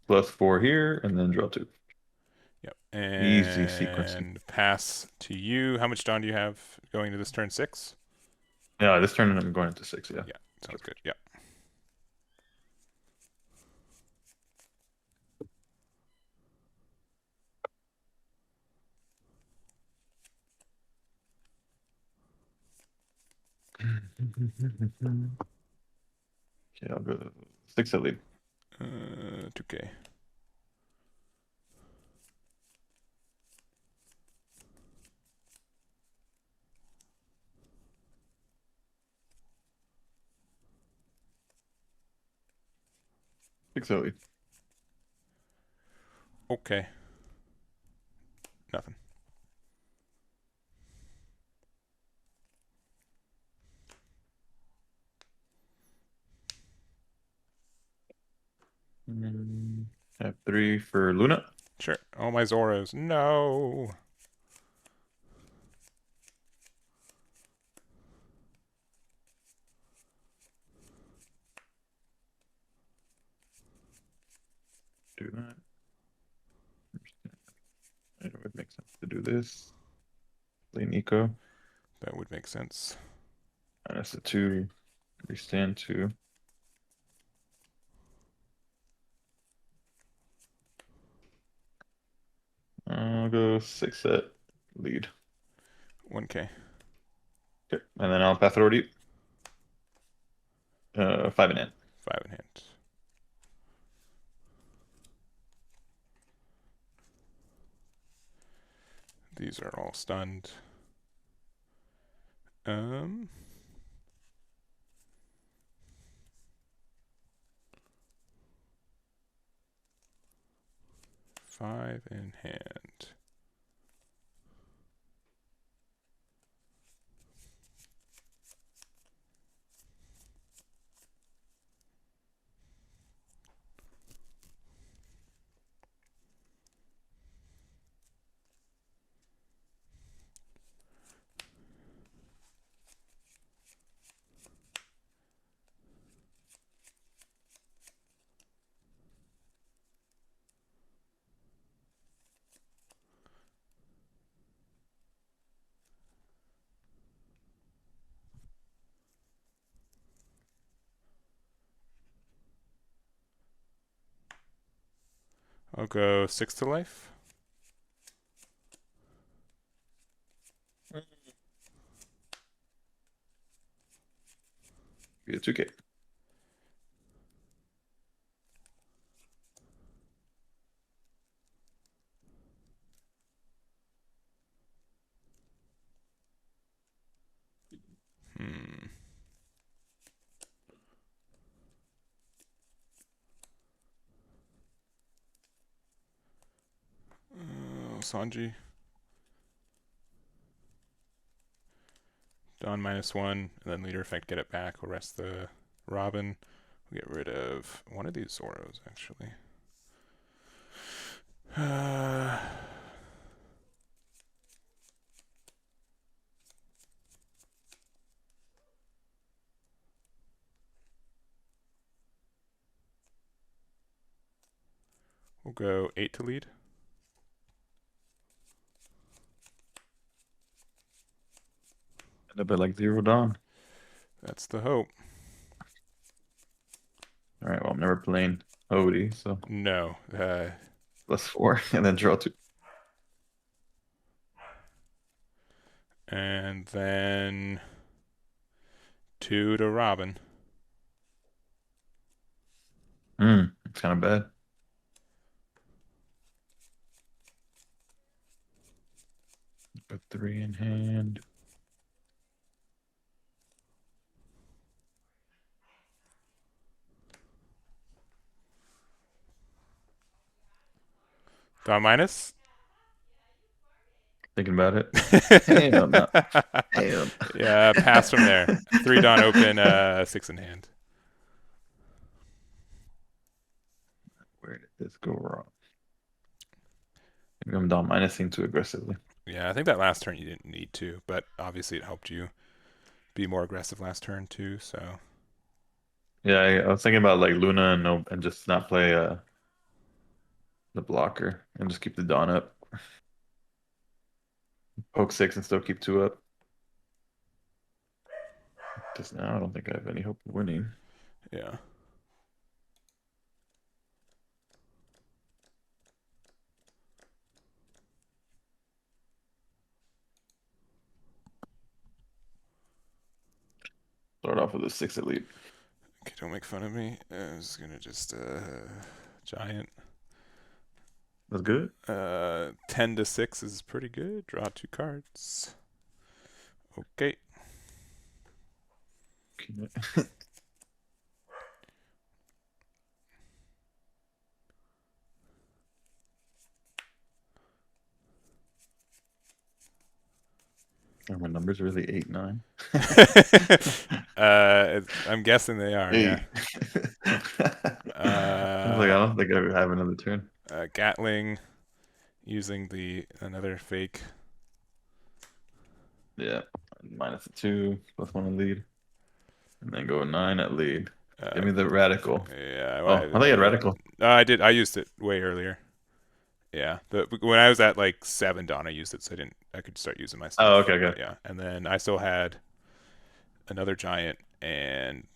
+4 here, and then draw 2. Yep. And Easy sequencing. pass to you. How much Dawn do you have going into this turn? 6? Yeah, this turn I'm going into 6, yeah. Yeah. Sounds good. Yep. Okay, I'll go 6 at lead. 2K. Six at lead. Okay. Nothing. Have 3 for Luna. Sure. Oh, my Zoros. No. Do that. It would make sense to do this. Play Nico. That would make sense. Minus a 2. Restand 2. I'll go 6 at lead. 1K. Okay, and then I'll pass it over to you. 5 in hand. 5 in hand. These are all stunned. 5 in hand. I'll go 6 to life. Get 2K. Sanji. Dawn -1, and then leader effect, get it back. We'll rest the Robin. We'll get rid of one of these Zoros, actually. We'll go 8 to lead. And a bit like Zero Dawn. That's the hope. All right, well, I'm never playing Odie, so. No. +4, and then draw 2. And then 2 to Robin. It's kind of bad. Put 3 in hand. Dawn minus? Thinking about it. Hell no. Hell. Yeah, pass from there. 3 Dawn open, 6 in hand. Where did this go wrong? Maybe I'm Dawn minusing too aggressively. Yeah, I think that last turn you didn't need to, but obviously it helped you be more aggressive last turn too, so. Yeah, I was thinking about like Luna and just not play the blocker and just keep the Dawn up. Poke 6 and still keep 2 up. Just now, I don't think I have any hope of winning. Yeah. Start off with a 6 at lead. Okay, don't make fun of me. I was gonna just giant. That's good. 10 to 6 is pretty good. Draw 2 cards. Okay. Are my numbers really 8, 9? I'm guessing they are. 8. Yeah. I don't think I have another turn. Gatling using another fake. Yeah, -2, +1 in lead, and then go 9 at lead. Give me the radical. Yeah. Well, I think I had radical. I did. I used it way earlier. Yeah. When I was at like 7 Dawn, I used it, so I could start using my stuff. Oh, okay, good. Yeah, and then I still had another giant and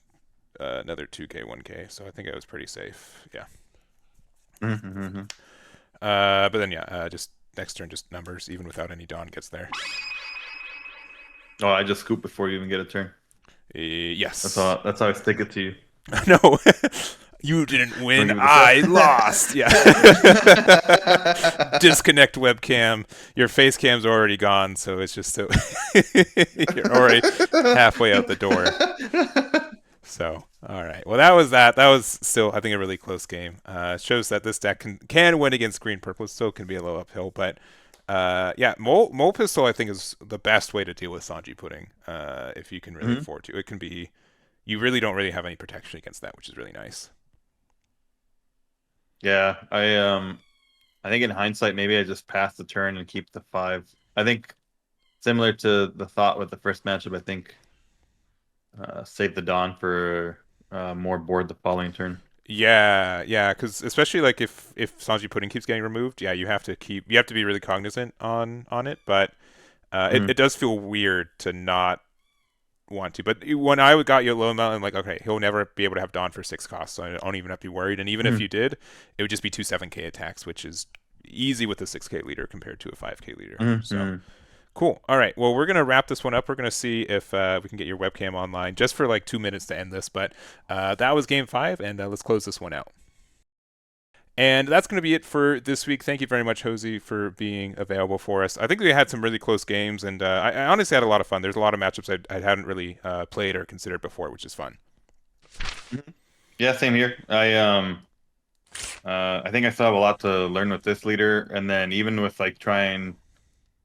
another 2K, 1K, so I think I was pretty safe. Yeah. But then just next turn, just numbers, even without any Dawn gets there. Oh, I just scoop before you even get a turn. Yes. That's how I stick it to you. No. You didn't win. Don't give I it a lost. Yeah. Disconnect webcam. Your face cam's already gone, so it's just so you're already halfway out the door. So, all right. Well, that was that. That was still, I think, a really close game. It shows that this deck can win against green purple. It still can be a low uphill, but yeah, mole pistol I think is the best way to deal with Sanji Pudding. If you can really afford to, it can be. You really don't really have any protection against that, which is really nice. Yeah, I think in hindsight maybe I just pass the turn and keep the 5. I think similar to the thought with the first matchup, I think save the Dawn for more board the following turn. Yeah, because especially like if Sanji Pudding keeps getting removed, yeah, you have to be really cognizant on it, but it does feel weird to not want to. But when I got you low amount, I'm like, okay, he'll never be able to have Dawn for 6 costs, so I don't even have to be worried. And even if you did, it would just be 2 7K attacks, which is easy with a 6K leader compared to a 5K leader. So cool. All right. Well, we're going to wrap this one up. We're going to see if we can get your webcam online just for like 2 minutes to end this. But that was game 5, and let's close this one out. And that's going to be it for this week. Thank you very much, Josie, for being available for us. I think we had some really close games, and I honestly had a lot of fun. There's a lot of matchups I hadn't really played or considered before, which is fun. Yeah, same here. I think I still have a lot to learn with this leader, and then even with like trying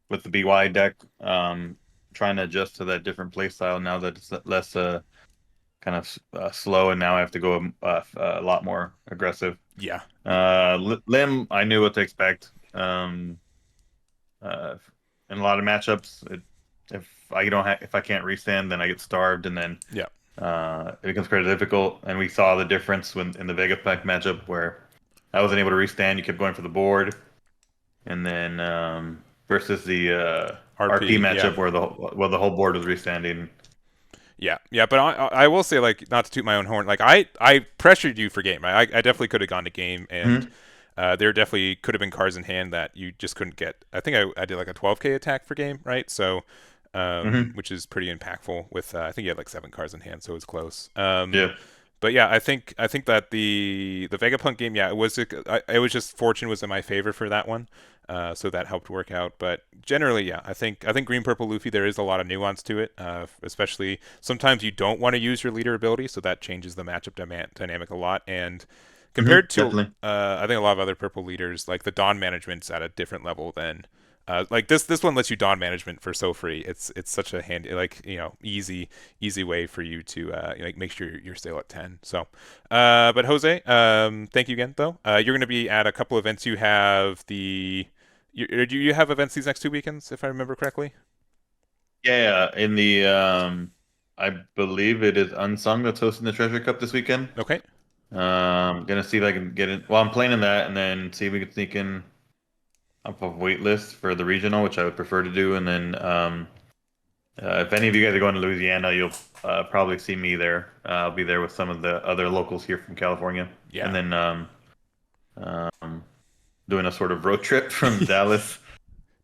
with the BY deck, trying to adjust to that different play style now that it's less kind of slow, and now I have to go a lot more aggressive. Yeah. Lim, I knew what to expect. In a lot of matchups, if I can't restand, then I get starved, and then it becomes pretty difficult. And we saw the difference in the Vegapunk matchup where I wasn't able to restand. You kept going for the board, and then versus the RP matchup where the whole board was restanding. Yeah, but I will say, like, not to toot my own horn, like I pressured you for game. I definitely could have gone to game, and there definitely could have been cards in hand that you just couldn't get. I think I did like a 12K attack for game, right? So, which is pretty impactful. With I think you had like 7 cards in hand, so it was close. Yeah. But yeah, I think that the Vegapunk game, yeah, it was just fortune was in my favor for that one. So that helped work out. But generally, yeah, I think green purple Luffy, there is a lot of nuance to it. Especially sometimes you don't want to use your leader ability, so that changes the matchup dynamic a lot. And compared to I think a lot of other purple leaders, like the Dawn management's at a different level than like this one lets you Dawn management for so free. It's such a handy, like, easy way for you to like make sure you're still at 10. So but Jose, thank you again though. You're going to be at a couple events. You have do you have events these next 2 weekends, if I remember correctly? Yeah, in the I believe it is Unsung that's hosting the Treasure Cup this weekend. Okay. Gonna see if I can get it. Well, I'm playing in that, and then see if we can sneak in up a wait list for the regional, which I would prefer to do. And then if any of you guys are going to Louisiana, you'll probably see me there. I'll be there with some of the other locals here from California. Yeah. And then doing a sort of road trip from Dallas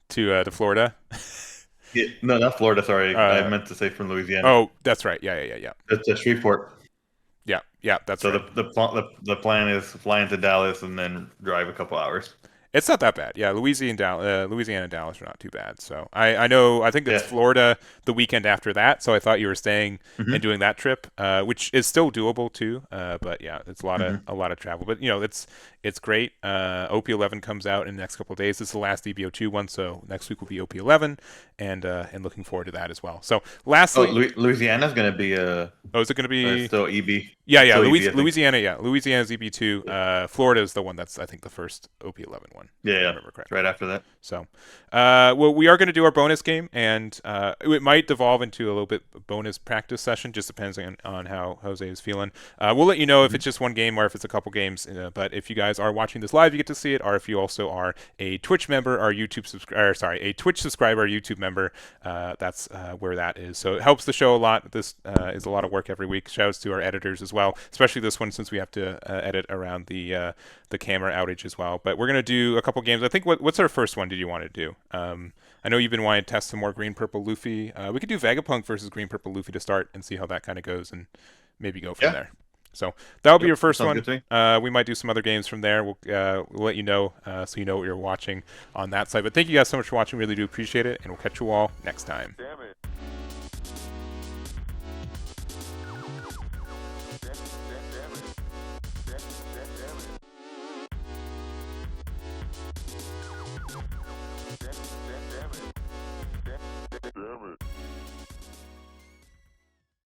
to Florida. Yeah, no, not Florida. Sorry, I meant to say from Louisiana. Oh, that's right. Yeah. That's Shreveport. Yeah, that's so right. So the plan is flying to Dallas and then drive a couple hours. It's not that bad. Yeah, Louisiana and Dallas are not too bad. So I think it's Florida the weekend after that. So I thought you were staying and doing that trip, which is still doable too. But yeah, it's a lot of travel. But it's great. OP11 comes out in the next couple of days. This is the last EB02 one, so next week will be OP11, and looking forward to that as well. So lastly, Louisiana's going to be is it going to be still EB? Yeah, Louisiana. Yeah, Louisiana's EB2. Florida is the one that's I think the first OP11 one. Yeah, I remember correctly. Right after that. So, well, we are going to do our bonus game, and it might devolve into a little bit bonus practice session. Just depends on how Jose is feeling. We'll let you know if it's just one game or if it's a couple games. But if you guys are watching this live, you get to see it. Or if you also are a Twitch member or a Twitch subscriber, or YouTube member, that's where that is. So it helps the show a lot. This is a lot of work every week. Shouts to our editors as well, especially this one since we have to edit around the camera outage as well. But we're gonna do a couple games. I think what's our first one? Did you want to do? I know you've been wanting to test some more green purple Luffy. We could do Vegapunk versus green purple Luffy to start and see how that kind of goes, and maybe go from there. So that'll be your first sounds one. good to me. We might do some other games from there. We'll let you know so you know what you're watching on that site. But thank you guys so much for watching. Really do appreciate it, and we'll catch you all next time.